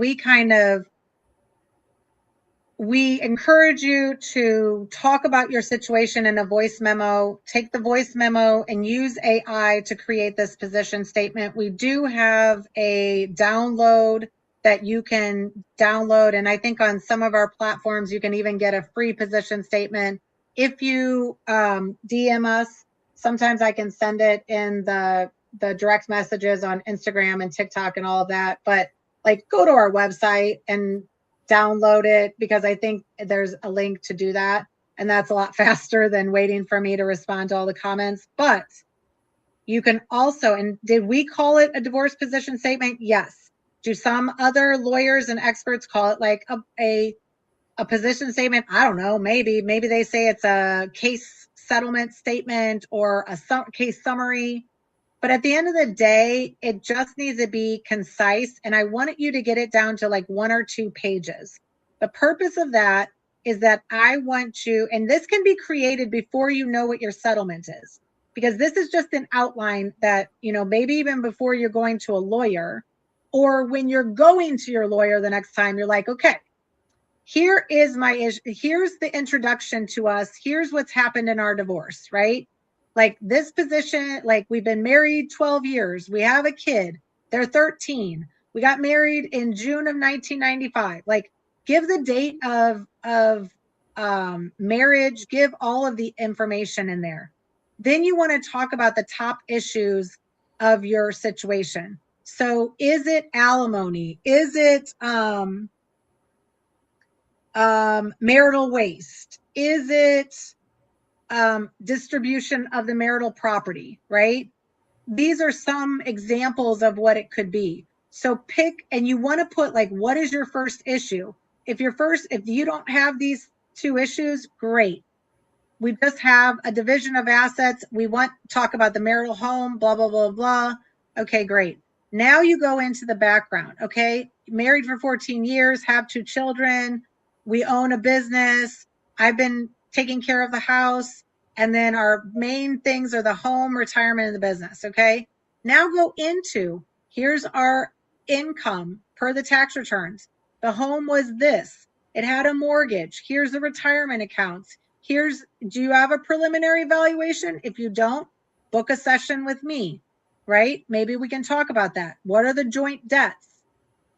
we encourage you to talk about your situation in a voice memo. Take the voice memo and use AI to create this position statement. We do have a download that you can download, and I think on some of our platforms you can even get a free position statement. If you DM us, sometimes I can send it in the direct messages on Instagram and TikTok and all of that. But like, go to our website and download it, because I think there's a link to do that. And that's a lot faster than waiting for me to respond to all the comments. But you can also, and did we call it a divorce position statement? Yes. Do some other lawyers and experts call it like a position statement? I don't know. Maybe they say it's a case settlement statement or a case summary. But at the end of the day, it just needs to be concise. And I want you to get it down to like 1 or 2 pages. The purpose of that is that I want you, and this can be created before you know what your settlement is, because this is just an outline that, maybe even before you're going to a lawyer, or when you're going to your lawyer the next time, you're like, okay, here is my issue. Here's the introduction to us. Here's what's happened in our divorce, right? Like this position, like we've been married 12 years. We have a kid. They're 13. We got married in June of 1995. Like, give the date of marriage, give all of the information in there. Then you want to talk about the top issues of your situation. So is it alimony? Is it marital waste? Is it distribution of the marital property, right? These are some examples of what it could be. So pick, and you want to put like, what is your first issue? If you don't have these 2 issues, great. We just have a division of assets. We want to talk about the marital home, blah, blah, blah, blah. Okay, great. Now you go into the background. Okay, married for 14 years, have 2 children. We own a business. I've been taking care of the house. And then our main things are the home, retirement, and the business. Okay, now go into, here's our income per the tax returns. The home was this. It had a mortgage. Here's the retirement accounts. Do you have a preliminary valuation? If you don't, book a session with me, right? Maybe we can talk about that. What are the joint debts?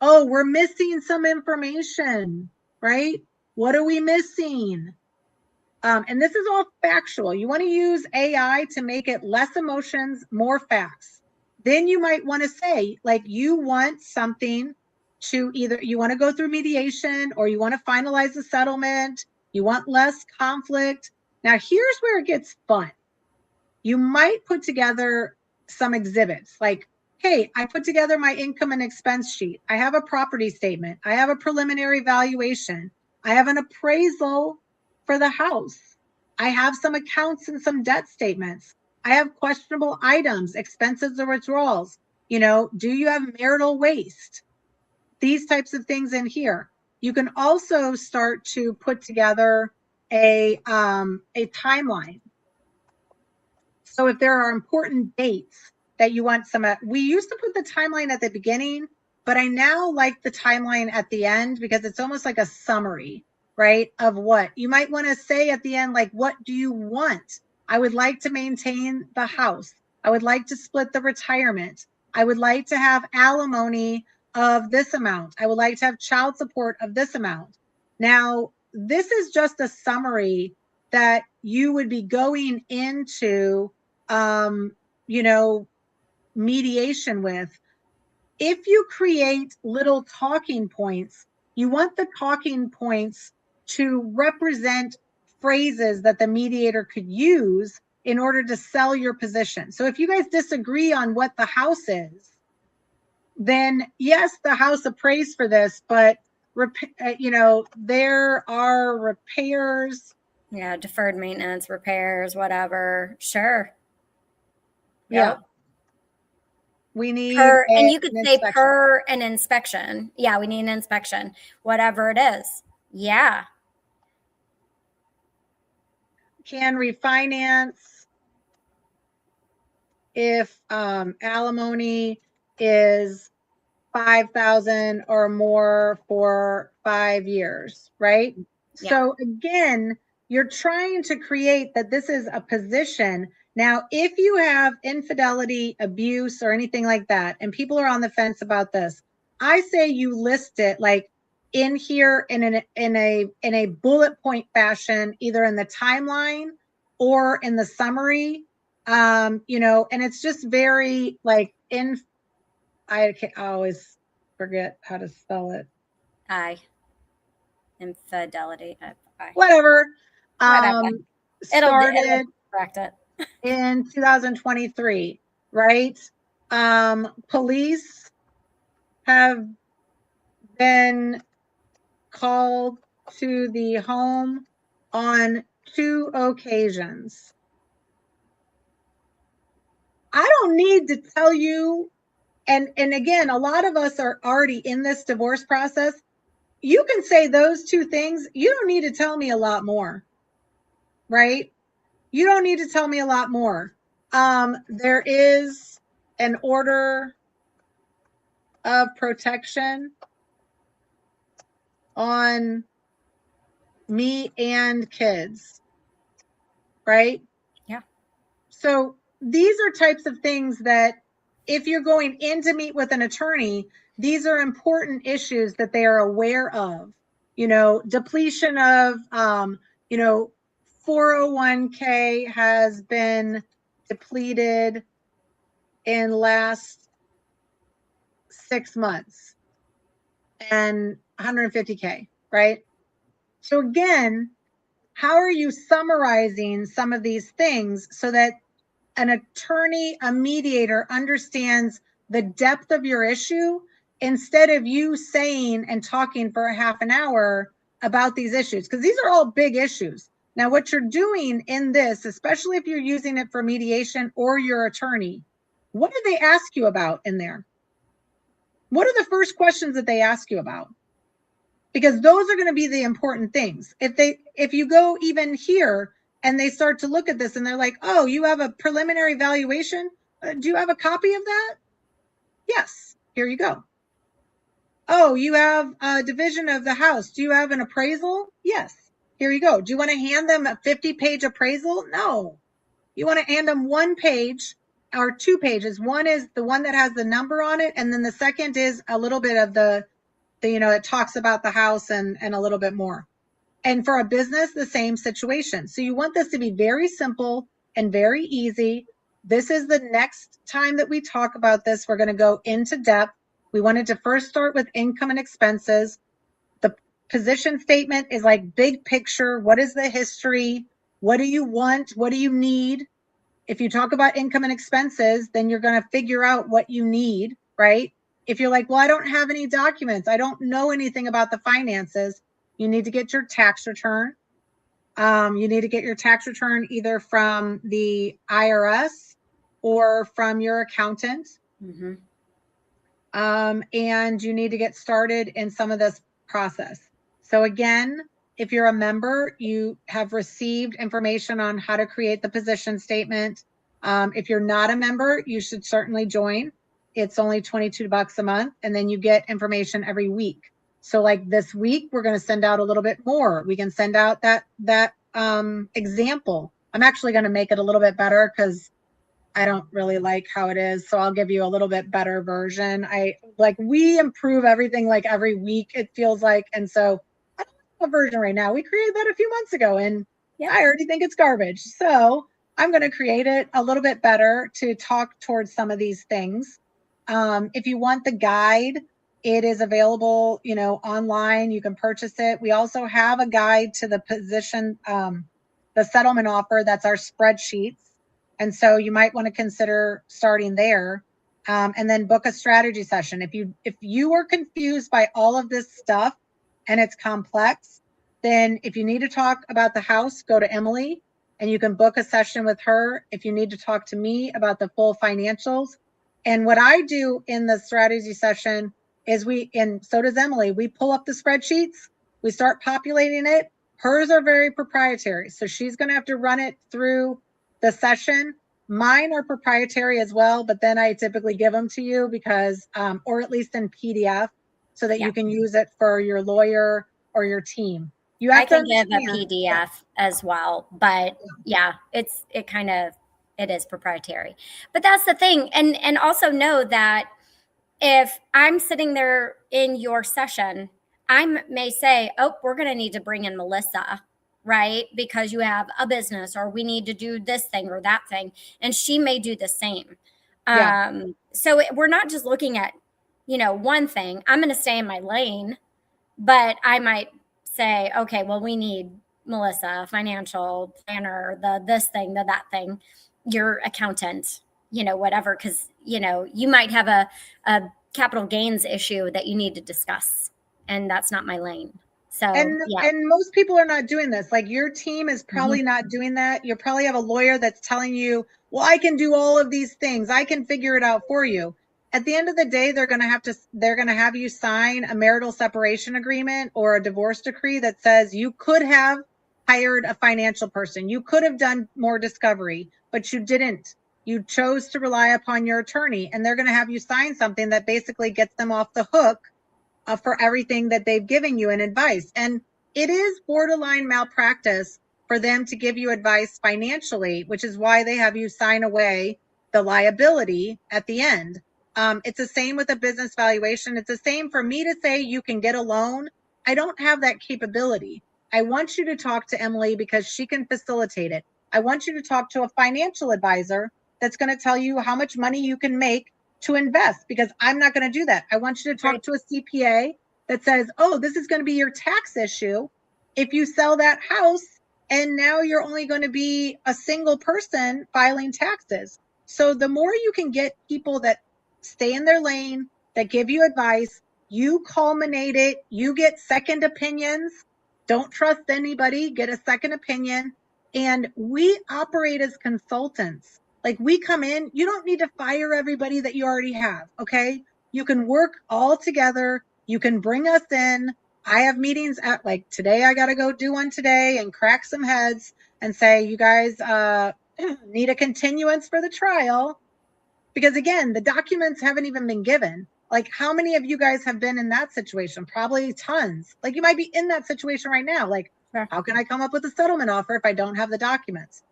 Oh, we're missing some information, right? What are we missing? And this is all factual. You want to use AI to make it less emotions, more facts. Then you might want to say, like, you want something to either, you want to go through mediation, or you want to finalize the settlement, you want less conflict. Now, here's where it gets fun. You might put together some exhibits like, hey, I put together my income and expense sheet. I have a property statement. I have a preliminary valuation. I have an appraisal for the house. I have some accounts and some debt statements. I have questionable items, expenses or withdrawals. You know, do you have marital waste? These types of things in here. You can also start to put together a timeline. So if there are important dates that you want we used to put the timeline at the beginning, but I now like the timeline at the end because it's almost like a summary, right? Of what you might want to say at the end, like, what do you want? I would like to maintain the house. I would like to split the retirement. I would like to have alimony of this amount. I would like to have child support of this amount. Now, this is just a summary that you would be going into you know, mediation with. If you create little talking points, you want the talking points to represent phrases that the mediator could use in order to sell your position. So if you guys disagree on what the house is, then yes, the house appraised for this, but you know, there are repairs. Yeah, deferred maintenance, repairs, whatever. Sure. Yeah. Yep. We need And you could an say inspection. per an inspection. Yeah, we need an inspection, whatever it is. Yeah. Can refinance if alimony is 5,000 or more for 5 years, right? Yeah. So again, you're trying to create that this is a position. Now, if you have infidelity, abuse, or anything like that, and people are on the fence about this, I say you list it like in here in a bullet point fashion, either in the timeline or in the summary. You know, and it's just very like I always forget how to spell it. Infidelity. Whatever. Whatever. Started correct it. in 2023, right? Police have been called to the home on 2 occasions. I don't need to tell you, and again, a lot of us are already in this divorce process. You can say those 2 things. You don't need to tell me a lot more, right? You don't need to tell me a lot more. There is an order of protection on me and kids, right? Yeah. So these are types of things that if you're going in to meet with an attorney, these are important issues that they are aware of. You know, depletion of, you know, 401k has been depleted in last 6 months and 150k, right? So again, how are you summarizing some of these things so that an attorney, a mediator understands the depth of your issue instead of you saying and talking for a half an hour about these issues? Because these are all big issues. Now, what you're doing in this, especially if you're using it for mediation or your attorney, what do they ask you about in there? What are the first questions that they ask you about? Because those are going to be the important things. If you go even here and they start to look at this and they're like, oh, you have a preliminary valuation? Do you have a copy of that? Yes, here you go. Oh, you have a division of the house. Do you have an appraisal? Yes, here you go. Do you want to hand them a 50-page appraisal? No. You want to hand them 1 page or 2 pages. One is the one that has the number on it, and then the second is a little bit of the you know, it talks about the house and a little bit more. And for a business, the same situation. So you want this to be very simple and very easy. This is the next time that we talk about this. We're going to go into depth. We wanted to first start with income and expenses. The position statement is like big picture. What is the history? What do you want? What do you need? If you talk about income and expenses, then you're going to figure out what you need, right? If you're like, well, I don't have any documents, I don't know anything about the finances, you need to get your tax return. You need to get your tax return either from the IRS or from your accountant. Mm-hmm. And you need to get started in some of this process. So again, if you're a member, you have received information on how to create the position statement. If you're not a member, you should certainly join. It's only $22 a month, and then you get information every week. So like this week, we're going to send out a little bit more. We can send out that example. I'm actually going to make it a little bit better because I don't really like how it is. So I'll give you a little bit better version. We improve everything like every week, it feels like. And so I don't have a version right now. We created that a few months ago and I already think it's garbage. So I'm going to create it a little bit better to talk towards some of these things. If you want the guide, it is available, online. You can purchase it. We also have a guide to the position, the settlement offer. That's our spreadsheets. And so you might want to consider starting there, and then book a strategy session. If you are confused by all of this stuff and it's complex, then if you need to talk about the house, go to Emily and you can book a session with her. If you need to talk to me about the full financials. And what I do in the strategy session is and so does Emily, we pull up the spreadsheets, we start populating it. Hers are very proprietary. So she's going to have to run it through the session. Mine are proprietary as well, but then I typically give them to you because, or at least in PDF, so that you can use it for your lawyer or your team. You have I can give a PDF as well, but it is proprietary. But that's the thing, and also know that if I'm sitting there in your session, I may say, oh, we're going to need to bring in Melissa, right? Because you have a business or we need to do this thing or that thing. And she may do the same. So we're not just looking at, one thing. I'm going to stay in my lane, but I might say, okay, well, we need Melissa, financial planner, this thing, that thing, your accountant, whatever. Cause you might have a capital gains issue that you need to discuss, and that's not my lane. So, and most people are not doing this. Like your team is probably not doing that. You probably have a lawyer that's telling you, well, I can do all of these things. I can figure it out for you. At the end of the day, they're going to have you sign a marital separation agreement or a divorce decree that says you could have hired a financial person. You could have done more discovery, but you didn't. You chose to rely upon your attorney, and they're going to have you sign something that basically gets them off the hook for everything that they've given you in advice. And it is borderline malpractice for them to give you advice financially, which is why they have you sign away the liability at the end. It's the same with a business valuation. It's the same for me to say you can get a loan. I don't have that capability. I want you to talk to Emily because she can facilitate it. I want you to talk to a financial advisor that's going to tell you how much money you can make to invest, because I'm not going to do that. I want you to talk to a CPA that says, oh, this is going to be your tax issue if you sell that house, and now you're only going to be a single person filing taxes. So the more you can get people that stay in their lane, that give you advice, you culminate it, you get second opinions. Don't trust anybody, get a second opinion. And we operate as consultants. Like we come in, you don't need to fire everybody that you already have, okay? You can work all together. You can bring us in. I have meetings at like today, I got to go do one today and crack some heads and say, you guys need a continuance for the trial. Because again, the documents haven't even been given. Like how many of you guys have been in that situation? Probably tons. Like you might be in that situation right now. Like, how can I come up with a settlement offer if I don't have the documents?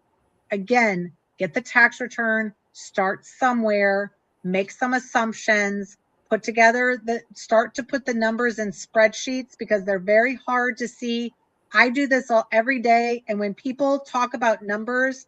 Again, get the tax return, start somewhere, make some assumptions, start to put the numbers in spreadsheets because they're very hard to see. I do this every day. And when people talk about numbers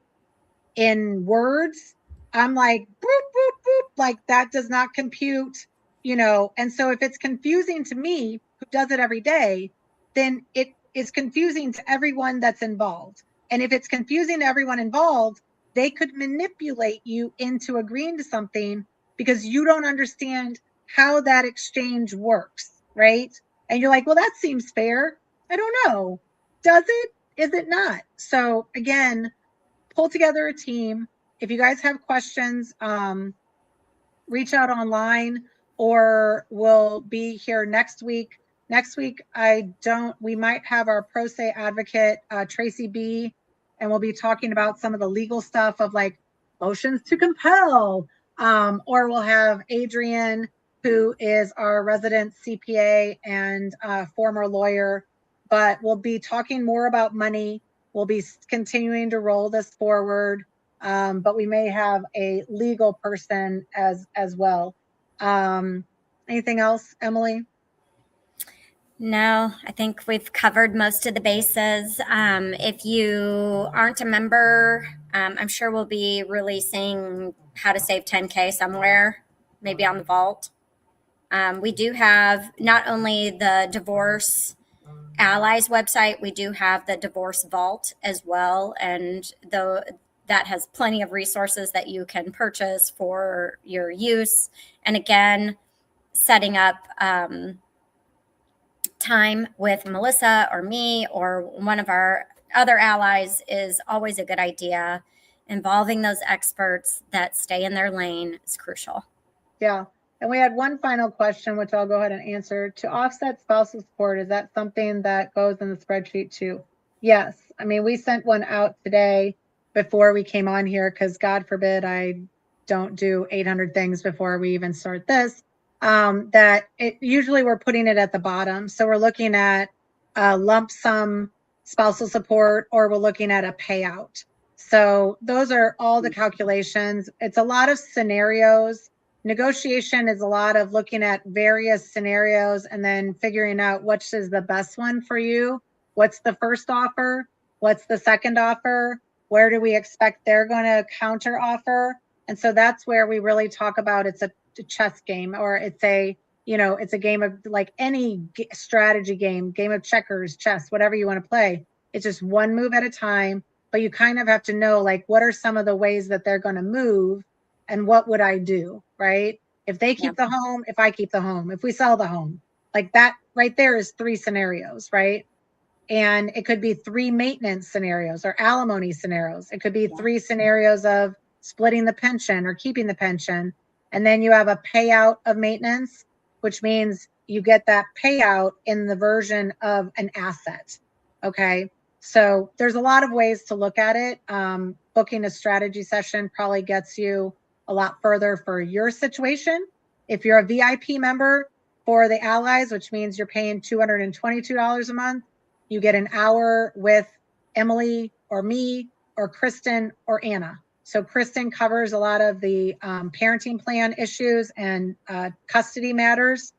in words, I'm like, boop, boop, boop, like that does not compute, And so if it's confusing to me, who does it every day, then it is confusing to everyone that's involved. And if it's confusing to everyone involved, they could manipulate you into agreeing to something because you don't understand how that exchange works, right? And you're like, well, that seems fair. I don't know. Does it? Is it not? So again, pull together a team. If you guys have questions, reach out online, or we'll be here next week. Next week, we might have our pro se advocate, Tracy B, and we'll be talking about some of the legal stuff of like motions to compel. Or we'll have Adrian, who is our resident CPA and former lawyer, but we'll be talking more about money. We'll be continuing to roll this forward. But we may have a legal person as well. Anything else, Emily? No, I think we've covered most of the bases. If you aren't a member, I'm sure we'll be releasing how to save 10K somewhere, maybe on the vault. We do have not only the Divorce Allies website, we do have the Divorce Vault as well. And though that has plenty of resources that you can purchase for your use. And again, setting up time with Melissa or me or one of our other allies is always a good idea. Involving those experts that stay in their lane is crucial. Yeah. And we had one final question, which I'll go ahead and answer. To offset spousal support, is that something that goes in the spreadsheet too? Yes. I mean, we sent one out today before we came on here because God forbid I don't do 800 things before we even start this. That it usually we're putting it at the bottom. So we're looking at a lump sum spousal support, or we're looking at a payout. So those are all the calculations. It's a lot of scenarios. Negotiation is a lot of looking at various scenarios and then figuring out which is the best one for you. What's the first offer? What's the second offer? Where do we expect they're going to counter offer? And so that's where we really talk about it's a chess game, or it's a game of like any strategy game of checkers, chess, whatever you want to play. It's just one move at a time, but you kind of have to know like what are some of the ways that they're going to move and what would I do, right? If they keep the home, if I keep the home, if we sell the home, like that right there is 3 scenarios, right? And it could be 3 maintenance scenarios or alimony scenarios. It could be 3 scenarios of splitting the pension or keeping the pension. And then you have a payout of maintenance, which means you get that payout in the version of an asset. Okay. So there's a lot of ways to look at it. Booking a strategy session probably gets you a lot further for your situation. If you're a VIP member for the Allies, which means you're paying $222 a month, you get an hour with Emily or me or Kristen or Anna. So Kristen covers a lot of the parenting plan issues and custody matters.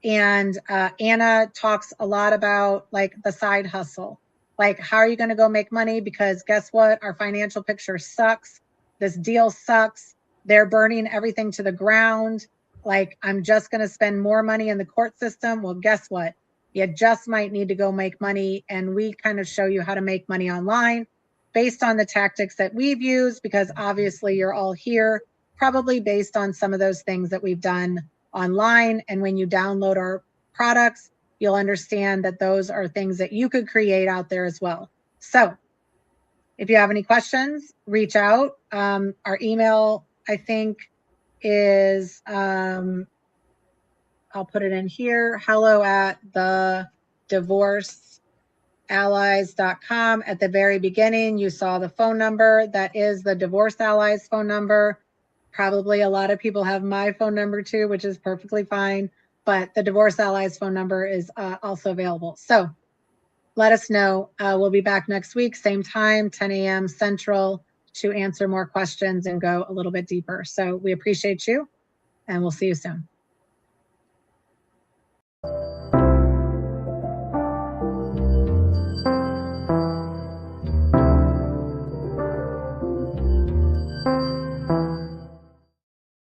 And Anna talks a lot about like the side hustle. Like, how are you going to go make money? Because guess what? Our financial picture sucks. This deal sucks. They're burning everything to the ground. Like, I'm just going to spend more money in the court system. Well, guess what? You just might need to go make money. And we kind of show you how to make money online based on the tactics that we've used, because obviously you're all here, probably based on some of those things that we've done online. And when you download our products, you'll understand that those are things that you could create out there as well. So if you have any questions, reach out. Our email, I think, is, I'll put it in here, hello@thedivorceallies.com. At the very beginning, you saw the phone number. That is the Divorce Allies phone number. Probably a lot of people have my phone number too, which is perfectly fine. But the Divorce Allies phone number is also available. So let us know. We'll be back next week, same time, 10 a.m. Central, to answer more questions and go a little bit deeper. So we appreciate you, and we'll see you soon.